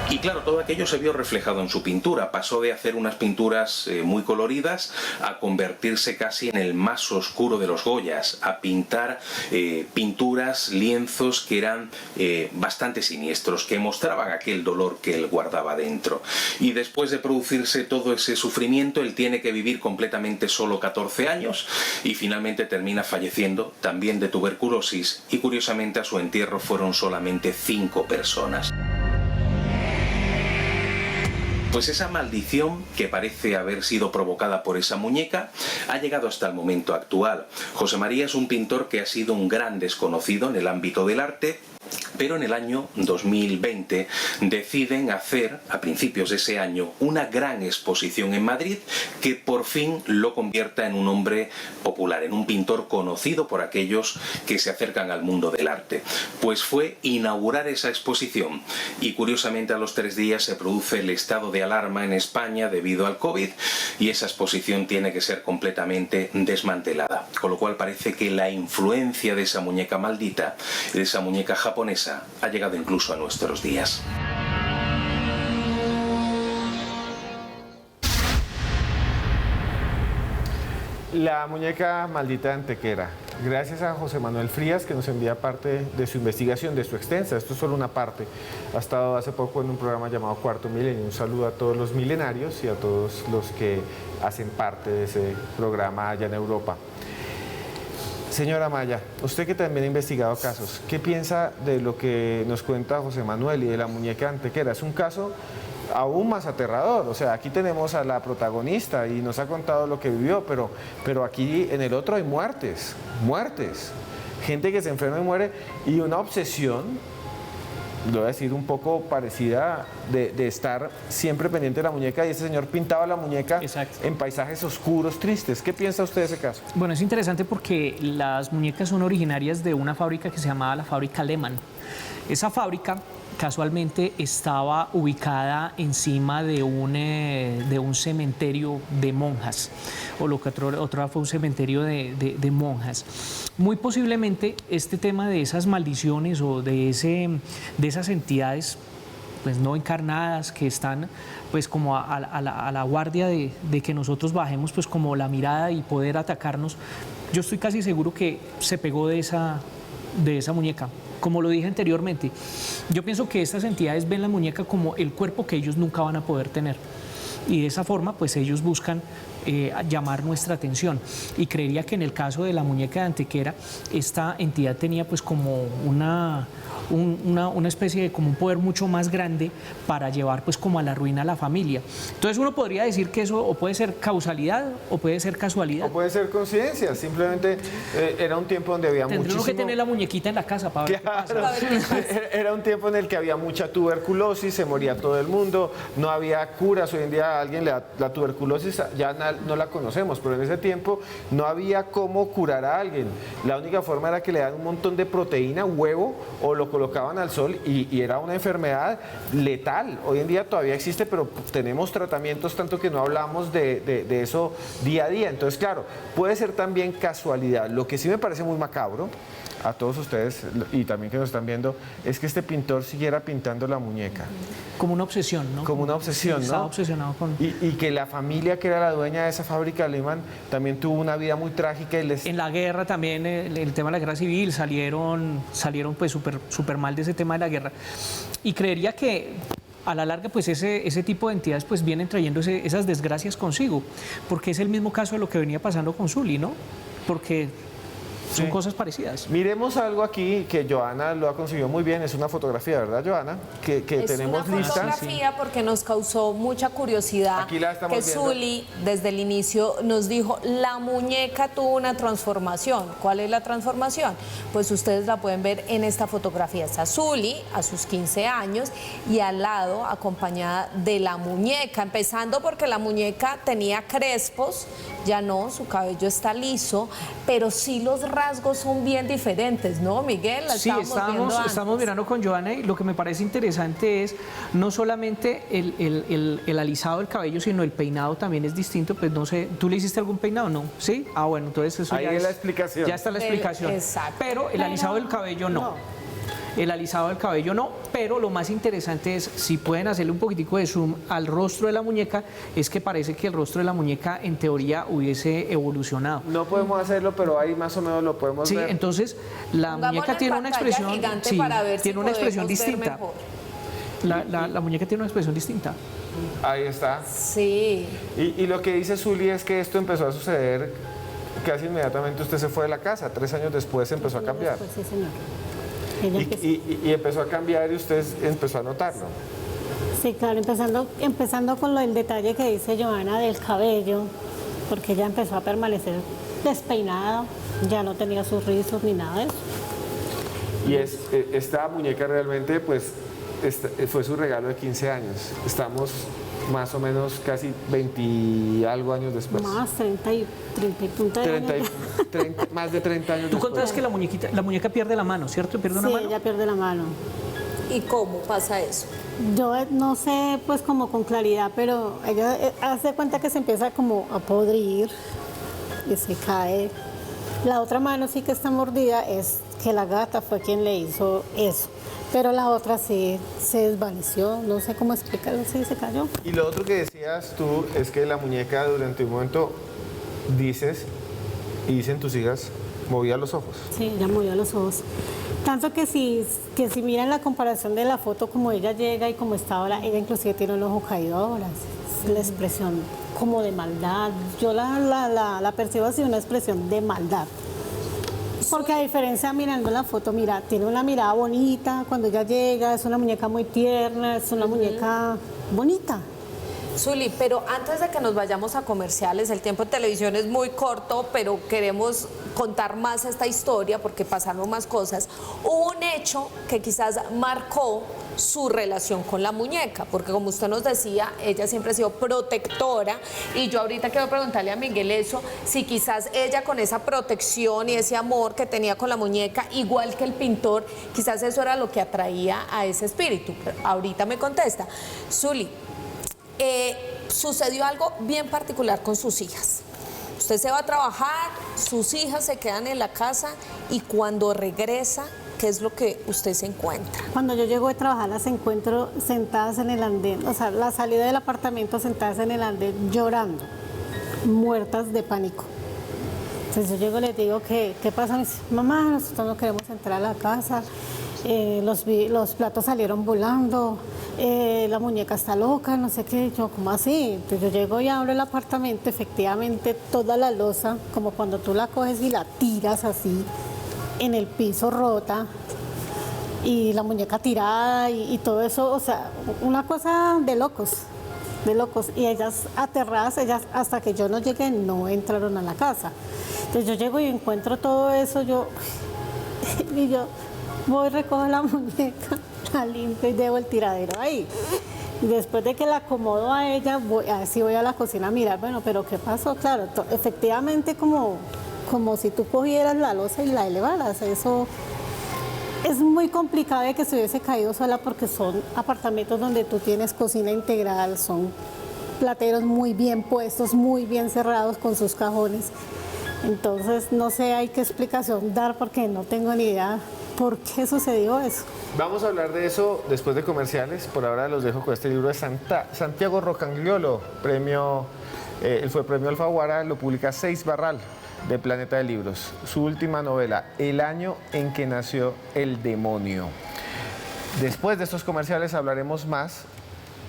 [SPEAKER 6] Y claro, todo aquello se vio reflejado en su pintura. Pasó de hacer unas pinturas muy coloridas a convertirse casi en el más oscuro de los Goyas, a pintar pinturas, lienzos que eran bastante siniestros, que mostraban aquel dolor que él guardaba dentro. Y después de producirse todo ese sufrimiento, él tiene que vivir completamente solo 14 años y finalmente termina falleciendo también de tuberculosis, y curiosamente a su entierro fueron solamente 5 personas. Pues esa maldición, que parece haber sido provocada por esa muñeca, ha llegado hasta el momento actual. José María es un pintor que ha sido un gran desconocido en el ámbito del arte, pero en el año 2020 deciden hacer, a principios de ese año, una gran exposición en Madrid que por fin lo convierta en un hombre popular, en un pintor conocido por aquellos que se acercan al mundo del arte. Pues fue inaugurar esa exposición y curiosamente a los 3 días se produce el estado de alarma en España debido al COVID y esa exposición tiene que ser completamente desmantelada. Con lo cual parece que la influencia de esa muñeca maldita, de esa muñeca japonesa, ha llegado incluso a nuestros días.
[SPEAKER 1] La muñeca maldita de Antequera. Gracias a José Manuel Frías, que nos envía parte de su investigación, de su extensa. Esto es solo una parte. Ha estado hace poco en un programa llamado Cuarto Milenio. Un saludo a todos los milenarios y a todos los que hacen parte de ese programa allá en Europa. Señora Maya, usted que también ha investigado casos, ¿qué piensa de lo que nos cuenta José Manuel y de la muñeca de Antequera? Es un caso aún más aterrador. O sea, aquí tenemos a la protagonista y nos ha contado lo que vivió, pero aquí en el otro hay muertes, gente que se enferma y muere, y una obsesión lo voy a decir, un poco parecida de estar siempre pendiente de la muñeca, y este señor pintaba la muñeca
[SPEAKER 4] Exacto.
[SPEAKER 1] en paisajes oscuros, tristes. ¿Qué piensa usted de ese caso?
[SPEAKER 4] Bueno, es interesante porque las muñecas son originarias de una fábrica que se llamaba la fábrica Lehmann. Esa fábrica casualmente estaba ubicada encima de un cementerio de monjas, o lo que otro fue un cementerio de monjas. Muy posiblemente este tema de esas maldiciones o de esas entidades pues no encarnadas que están pues como a la guardia de que nosotros bajemos pues como la mirada y poder atacarnos, yo estoy casi seguro que se pegó de esa muñeca. Como lo dije anteriormente, yo pienso que estas entidades ven la muñeca como el cuerpo que ellos nunca van a poder tener, y de esa forma pues ellos buscan llamar nuestra atención, y creería que en el caso de la muñeca de Antequera esta entidad tenía pues como una especie de como un poder mucho más grande para llevar pues como a la ruina a la familia. Entonces uno podría decir que eso o puede ser causalidad o puede ser casualidad.
[SPEAKER 1] O puede ser coincidencia, simplemente era un tiempo donde había
[SPEAKER 4] Tendría
[SPEAKER 1] muchísimo...
[SPEAKER 4] que tener la muñequita en la casa para ver qué pasa.
[SPEAKER 1] Claro. Era un tiempo en el que había mucha tuberculosis, se moría todo el mundo, no había curas. Hoy en día a alguien le da la tuberculosis, ya no la conocemos, pero en ese tiempo no había cómo curar a alguien. La única forma era que le dan un montón de proteína, huevo, o lo colocaban al sol, y era una enfermedad letal. Hoy en día todavía existe, pero tenemos tratamientos, tanto que no hablamos de eso día a día. Entonces, claro, puede ser también casualidad. Lo que sí me parece muy macabro a todos ustedes y también que nos están viendo es que este pintor siguiera pintando la muñeca.
[SPEAKER 4] Como una obsesión, ¿no?
[SPEAKER 1] Como una obsesión,
[SPEAKER 4] Sí,
[SPEAKER 1] ¿no?
[SPEAKER 4] estaba obsesionado con...
[SPEAKER 1] Y que la familia que era la dueña de esa fábrica Lehmann también tuvo una vida muy trágica y les...
[SPEAKER 4] En la guerra también, el tema de la guerra civil, salieron pues súper mal de ese tema de la guerra. Y creería que a la larga pues ese tipo de entidades pues vienen trayendo esas desgracias consigo, porque es el mismo caso de lo que venía pasando con Zully, ¿no? Porque son
[SPEAKER 1] Sí.
[SPEAKER 4] cosas parecidas.
[SPEAKER 1] Miremos algo aquí que Joana lo ha conseguido muy bien. Es una fotografía, ¿verdad, Joana? Que
[SPEAKER 3] Es
[SPEAKER 1] tenemos
[SPEAKER 3] una
[SPEAKER 1] lista.
[SPEAKER 3] fotografía porque nos causó mucha curiosidad
[SPEAKER 1] Aquí la estamos
[SPEAKER 3] que
[SPEAKER 1] viendo.
[SPEAKER 3] Zully desde el inicio nos dijo la muñeca tuvo una transformación. ¿Cuál es la transformación? Pues ustedes la pueden ver en esta fotografía. Está Zully a sus 15 años y al lado acompañada de la muñeca, empezando porque la muñeca tenía crespos, ya no, su cabello está liso, pero sí los rasgos son bien diferentes, ¿no, Miguel? La
[SPEAKER 4] Sí, estamos mirando con Joana, y lo que me parece interesante es no solamente el alisado del cabello, sino el peinado también es distinto. Pues no sé, ¿tú le hiciste algún peinado? ¿No? ¿Sí? Ah, bueno, entonces eso
[SPEAKER 1] Ahí
[SPEAKER 4] ya
[SPEAKER 1] es la explicación.
[SPEAKER 4] Ya está la explicación.
[SPEAKER 3] Exacto.
[SPEAKER 4] Pero el alisado del cabello no. El alisado del cabello no, pero lo más interesante es, si pueden hacerle un poquitico de zoom al rostro de la muñeca, es que parece que el rostro de la muñeca en teoría hubiese evolucionado.
[SPEAKER 1] No podemos hacerlo, pero ahí más o menos lo podemos
[SPEAKER 4] Sí,
[SPEAKER 1] ver.
[SPEAKER 4] entonces la
[SPEAKER 3] Pongámosla
[SPEAKER 4] muñeca
[SPEAKER 3] en
[SPEAKER 4] tiene una
[SPEAKER 3] pantalla
[SPEAKER 4] expresión,
[SPEAKER 3] gigante
[SPEAKER 4] sí,
[SPEAKER 3] para ver si
[SPEAKER 4] tiene una expresión
[SPEAKER 3] podemos ver
[SPEAKER 4] distinta.
[SPEAKER 3] mejor.
[SPEAKER 4] La muñeca tiene una expresión distinta.
[SPEAKER 1] Ahí está.
[SPEAKER 3] Sí.
[SPEAKER 1] Y lo que dice Zully es que esto empezó a suceder casi inmediatamente. Usted se fue de la casa, 3 años después empezó a cambiar.
[SPEAKER 5] Pues sí, señor. Ella empezó.
[SPEAKER 1] Y empezó a cambiar y usted empezó a notarlo.
[SPEAKER 5] Sí, claro, empezando con el detalle que dice Joana del cabello, porque ella empezó a permanecer despeinada, ya no tenía sus rizos ni nada de eso.
[SPEAKER 1] Y esta muñeca realmente pues fue su regalo de 15 años. Estamos más o menos casi 20 y algo años después.
[SPEAKER 5] Más, 30 y punta de
[SPEAKER 1] 30, más de 30 años
[SPEAKER 4] Tú
[SPEAKER 1] después.
[SPEAKER 4] contabas que la muñeca pierde la mano, ¿cierto? ¿Pierde una
[SPEAKER 5] Sí,
[SPEAKER 4] mano?
[SPEAKER 5] ella pierde la mano.
[SPEAKER 3] ¿Y cómo pasa eso?
[SPEAKER 5] Yo no sé pues como con claridad, pero ella hace cuenta que se empieza como a podrir y se cae. La otra mano sí que está mordida, es que la gata fue quien le hizo eso. Pero la otra sí se desvaneció, no sé cómo explicarlo, sí se cayó.
[SPEAKER 1] Y lo otro que decías tú es que la muñeca durante un momento dices, y dicen tus hijas, movía los ojos.
[SPEAKER 5] Sí, ella movió los ojos. Tanto que si miran la comparación de la foto como ella llega y como está ahora, ella inclusive tiene un ojo caído ahora. Es la expresión como de maldad. Yo la percibo así, una expresión de maldad. Porque a diferencia mirando la foto, mira, tiene una mirada bonita cuando ella llega, es una muñeca muy tierna, es una muñeca bonita.
[SPEAKER 3] Zully, pero antes de que nos vayamos a comerciales, el tiempo de televisión es muy corto, pero queremos contar más esta historia, porque pasaron más cosas, hubo un hecho que quizás marcó su relación con la muñeca, porque como usted nos decía, ella siempre ha sido protectora, y yo ahorita quiero preguntarle a Miguel eso, si quizás ella con esa protección y ese amor que tenía con la muñeca, igual que el pintor, quizás eso era lo que atraía a ese espíritu. Pero ahorita me contesta. Zuli, sucedió algo bien particular con sus hijas. Usted se va a trabajar, sus hijas se quedan en la casa, y cuando regresa, ¿qué es lo que usted se encuentra?
[SPEAKER 5] Cuando yo llego de trabajar las encuentro sentadas en el andén, o sea, la salida del apartamento sentadas en el andén llorando, muertas de pánico. Entonces yo llego y les digo, ¿qué pasa? Me dice, mamá, nosotros no queremos entrar a la casa, los platos salieron volando, la muñeca está loca, no sé qué. Yo, ¿cómo así? Entonces yo llego y abro el apartamento, efectivamente toda la loza, como cuando tú la coges y la tiras así, en el piso rota, y la muñeca tirada y todo eso, o sea, una cosa de locos, y ellas aterradas, ellas hasta que yo no llegué no entraron a la casa. Entonces yo llego y encuentro todo eso, y yo voy, recojo la muñeca, la limpio y dejo el tiradero ahí. Y después de que la acomodo a ella, así voy a la cocina a mirar, bueno, pero ¿qué pasó? Claro, efectivamente como si tú cogieras la loza y la elevaras. Eso es muy complicado de que se hubiese caído sola, porque son apartamentos donde tú tienes cocina integral, son plateros muy bien puestos, muy bien cerrados con sus cajones. Entonces no sé, hay qué explicación dar, porque no tengo ni idea por qué sucedió eso.
[SPEAKER 1] Vamos a hablar de eso después de comerciales. Por ahora los dejo con este libro de Santiago Rocagliolo, él fue premio Alfaguara, lo publica Seis Barral, de Planeta de Libros. Su última novela, El año en que nació el demonio. Después de estos comerciales hablaremos más,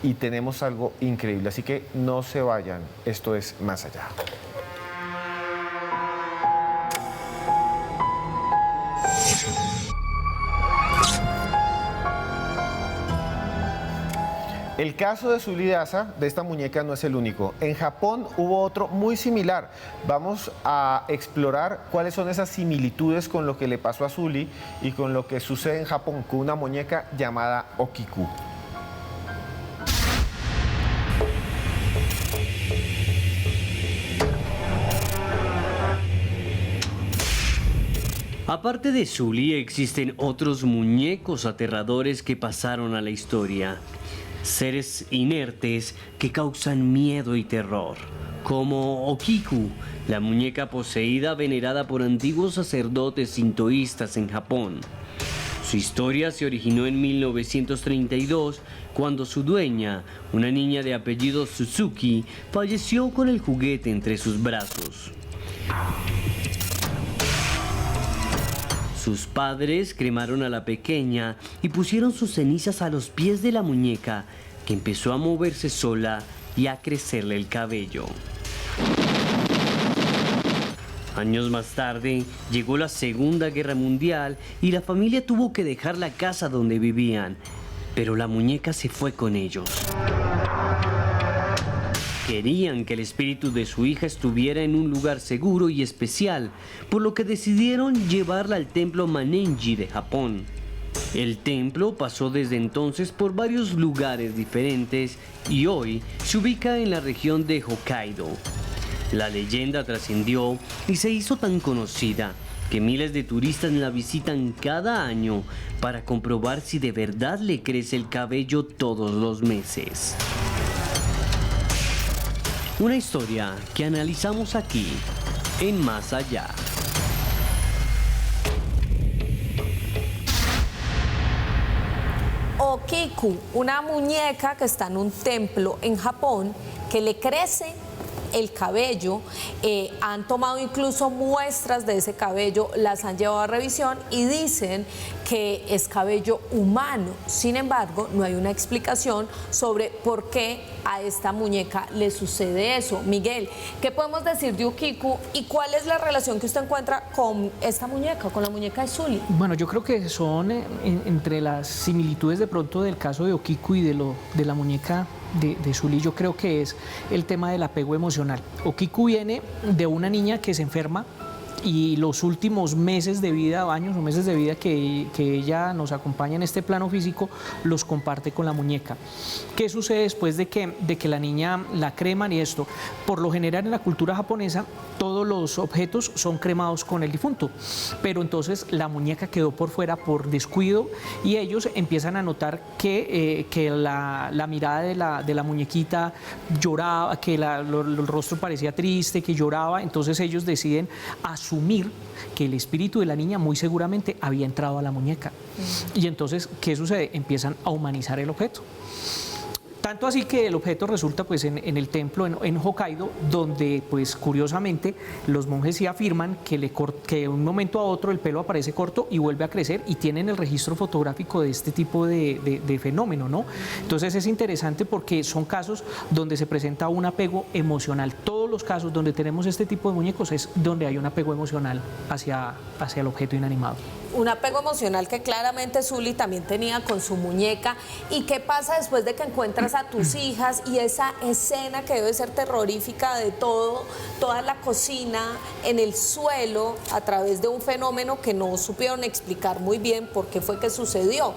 [SPEAKER 1] y tenemos algo increíble, así que no se vayan. Esto es Más Allá. El caso de Zuli Daza, de esta muñeca, no es el único. En Japón hubo otro muy similar. Vamos a explorar cuáles son esas similitudes con lo que le pasó a Zuli y con lo que sucede en Japón con una muñeca llamada Okiku.
[SPEAKER 2] Aparte de Zuli, existen otros muñecos aterradores que pasaron a la historia. Seres inertes que causan miedo y terror, como Okiku, la muñeca poseída venerada por antiguos sacerdotes sintoístas en Japón. Su historia se originó en 1932, cuando su dueña, una niña de apellido Suzuki, falleció con el juguete entre sus brazos. Sus padres cremaron a la pequeña y pusieron sus cenizas a los pies de la muñeca, que empezó a moverse sola y a crecerle el cabello. Años más tarde, llegó la Segunda Guerra Mundial y la familia tuvo que dejar la casa donde vivían, pero la muñeca se fue con ellos. Querían que el espíritu de su hija estuviera en un lugar seguro y especial, por lo que decidieron llevarla al templo Manenji de Japón. El templo pasó desde entonces por varios lugares diferentes y hoy se ubica en la región de Hokkaido. La leyenda trascendió y se hizo tan conocida que miles de turistas la visitan cada año para comprobar si de verdad le crece el cabello todos los meses. Una historia que analizamos aquí, en Más Allá.
[SPEAKER 3] Okiku, una muñeca que está en un templo en Japón, que le crece el cabello, han tomado incluso muestras de ese cabello, las han llevado a revisión y dicen que es cabello humano. Sin embargo, no hay una explicación sobre por qué a esta muñeca le sucede eso. Miguel, ¿qué podemos decir de Okiku y cuál es la relación que usted encuentra con esta muñeca, con la muñeca de Zuli?
[SPEAKER 4] Bueno, yo creo que son entre las similitudes de pronto del caso de Okiku y de la muñeca de Zuli, yo creo que es el tema del apego emocional. Okiku viene de una niña que se enferma y los últimos meses de vida, años o meses de vida que ella nos acompaña en este plano físico, los comparte con la muñeca. ¿Qué sucede después de que la niña la creman y esto? Por lo general en la cultura japonesa todos los objetos son cremados con el difunto, pero entonces la muñeca quedó por fuera por descuido y ellos empiezan a notar que la mirada de la muñequita lloraba, que el rostro parecía triste, que lloraba, entonces ellos deciden asumir que el espíritu de la niña muy seguramente había entrado a la muñeca. Y entonces, ¿qué sucede? Empiezan a humanizar el objeto. Tanto así que el objeto resulta pues en el templo en Hokkaido, donde pues curiosamente los monjes sí afirman que de un momento a otro el pelo aparece corto y vuelve a crecer y tienen el registro fotográfico de este tipo de fenómeno, ¿no? Entonces es interesante porque son casos donde se presenta un apego emocional. Todos los casos donde tenemos este tipo de muñecos es donde hay un apego emocional hacia el objeto inanimado.
[SPEAKER 3] Un apego emocional que claramente Zuli también tenía con su muñeca. ¿Y qué pasa después de que encuentras a tus hijas y esa escena que debe ser terrorífica de toda la cocina en el suelo a través de un fenómeno que no supieron explicar muy bien por qué fue que sucedió?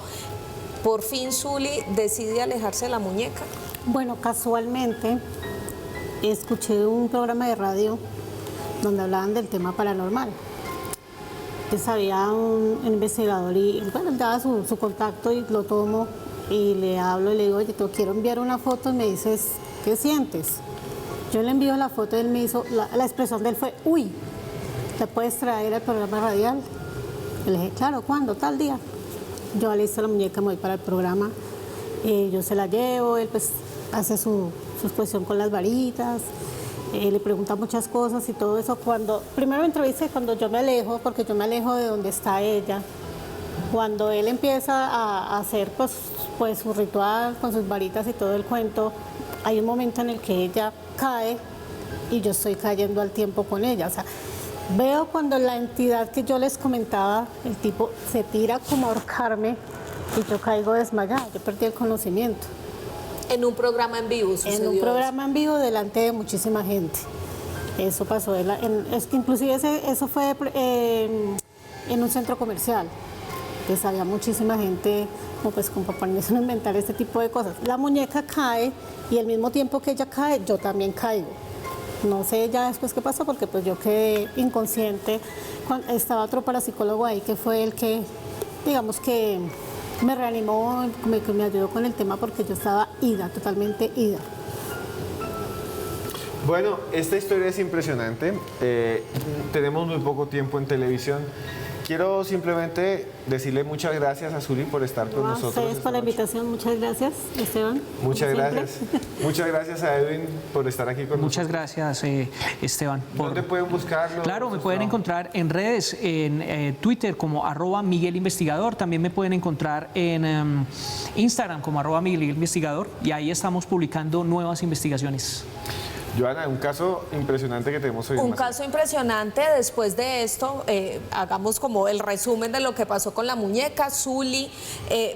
[SPEAKER 3] Por fin Zuli decide alejarse de la muñeca.
[SPEAKER 5] Bueno, casualmente escuché un programa de radio donde hablaban del tema paranormal. Entonces había un investigador y bueno, daba su contacto y lo tomo y le hablo y le digo, oye, te quiero enviar una foto y me dices, ¿qué sientes? Yo le envío la foto y él me hizo, la expresión de él fue, uy, ¿te puedes traer al programa radial? Y le dije, claro, ¿cuándo? Tal día. Yo alisto la muñeca, me voy para el programa, yo se la llevo, él pues hace su exposición con las varitas. Le pregunta muchas cosas y todo eso. Primero me entrevista cuando yo me alejo, porque yo me alejo de donde está ella. Cuando él empieza a hacer pues su ritual con sus varitas y todo el cuento, hay un momento en el que ella cae y yo estoy cayendo al tiempo con ella. O sea, veo cuando la entidad que yo les comentaba, el tipo se tira como a ahorcarme y yo caigo desmayada, yo perdí el conocimiento.
[SPEAKER 3] En un programa en vivo sucedió.
[SPEAKER 5] En un programa en vivo delante de muchísima gente. Eso pasó. Es que inclusive eso fue en un centro comercial. Pues había muchísima gente como pues para ponerse a inventar este tipo de cosas. La muñeca cae y al mismo tiempo que ella cae, yo también caigo. No sé ya después qué pasó porque pues yo quedé inconsciente. Estaba otro parapsicólogo ahí que fue el que, digamos que me reanimó, me ayudó con el tema porque yo estaba ida, totalmente ida.
[SPEAKER 1] Bueno, esta historia es impresionante. Tenemos muy poco tiempo en televisión. Quiero simplemente decirle muchas gracias a Zuli por estar con nosotros.
[SPEAKER 5] A ustedes por la invitación, muchas gracias, Esteban.
[SPEAKER 1] Muchas gracias. Muchas gracias a Edwin por estar aquí con nosotros.
[SPEAKER 4] Muchas gracias, Esteban.
[SPEAKER 1] ¿Dónde pueden buscarlo?
[SPEAKER 4] Claro, me pueden encontrar en redes, en Twitter como @MiguelInvestigador, también me pueden encontrar en Instagram como @MiguelInvestigador y ahí estamos publicando nuevas investigaciones.
[SPEAKER 1] Joana, un caso impresionante que tenemos hoy.
[SPEAKER 3] Un caso impresionante. Después de esto, hagamos como el resumen de lo que pasó con la muñeca. Zuli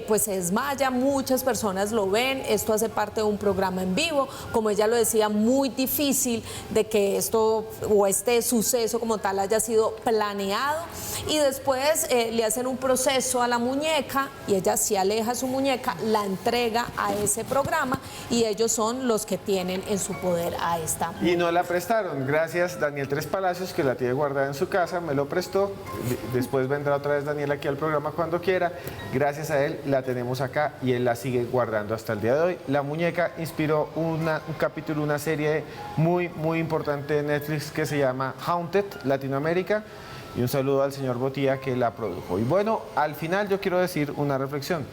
[SPEAKER 3] pues se desmaya, muchas personas lo ven, esto hace parte de un programa en vivo, como ella lo decía, muy difícil de que esto o este suceso como tal haya sido planeado, y después le hacen un proceso a la muñeca y ella se aleja su muñeca, la entrega a ese programa y ellos son los que tienen en su poder a esta.
[SPEAKER 1] Y no la prestaron. Gracias Daniel Tres Palacios, que la tiene guardada en su casa, me lo prestó. Después vendrá otra vez Daniel aquí al programa cuando quiera. Gracias a él la tenemos acá y él la sigue guardando hasta el día de hoy. La muñeca inspiró un capítulo, una serie muy, muy importante de Netflix que se llama Haunted Latinoamérica. Y un saludo al señor Botía que la produjo. Y bueno, al final yo quiero decir una reflexión.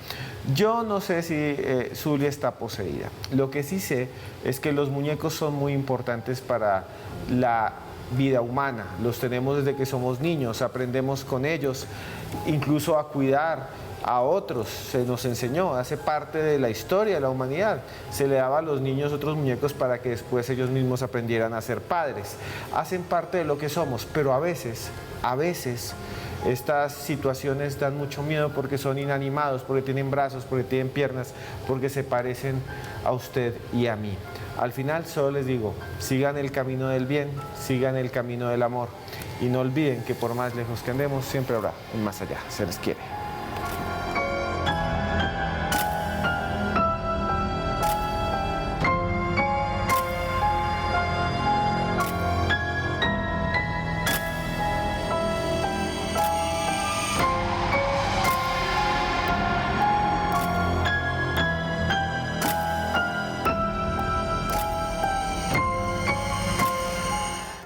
[SPEAKER 1] Yo no sé si Zuli está poseída. Lo que sí sé es que los muñecos son muy importantes para la vida humana. Los tenemos desde que somos niños, aprendemos con ellos, incluso a cuidar a otros, se nos enseñó, hace parte de la historia de la humanidad. Se le daba a los niños otros muñecos para que después ellos mismos aprendieran a ser padres. Hacen parte de lo que somos, pero a veces estas situaciones dan mucho miedo porque son inanimados, porque tienen brazos, porque tienen piernas, porque se parecen a usted y a mí. Al final solo les digo, sigan el camino del bien, sigan el camino del amor y no olviden que por más lejos que andemos, siempre habrá un más allá. Se les quiere.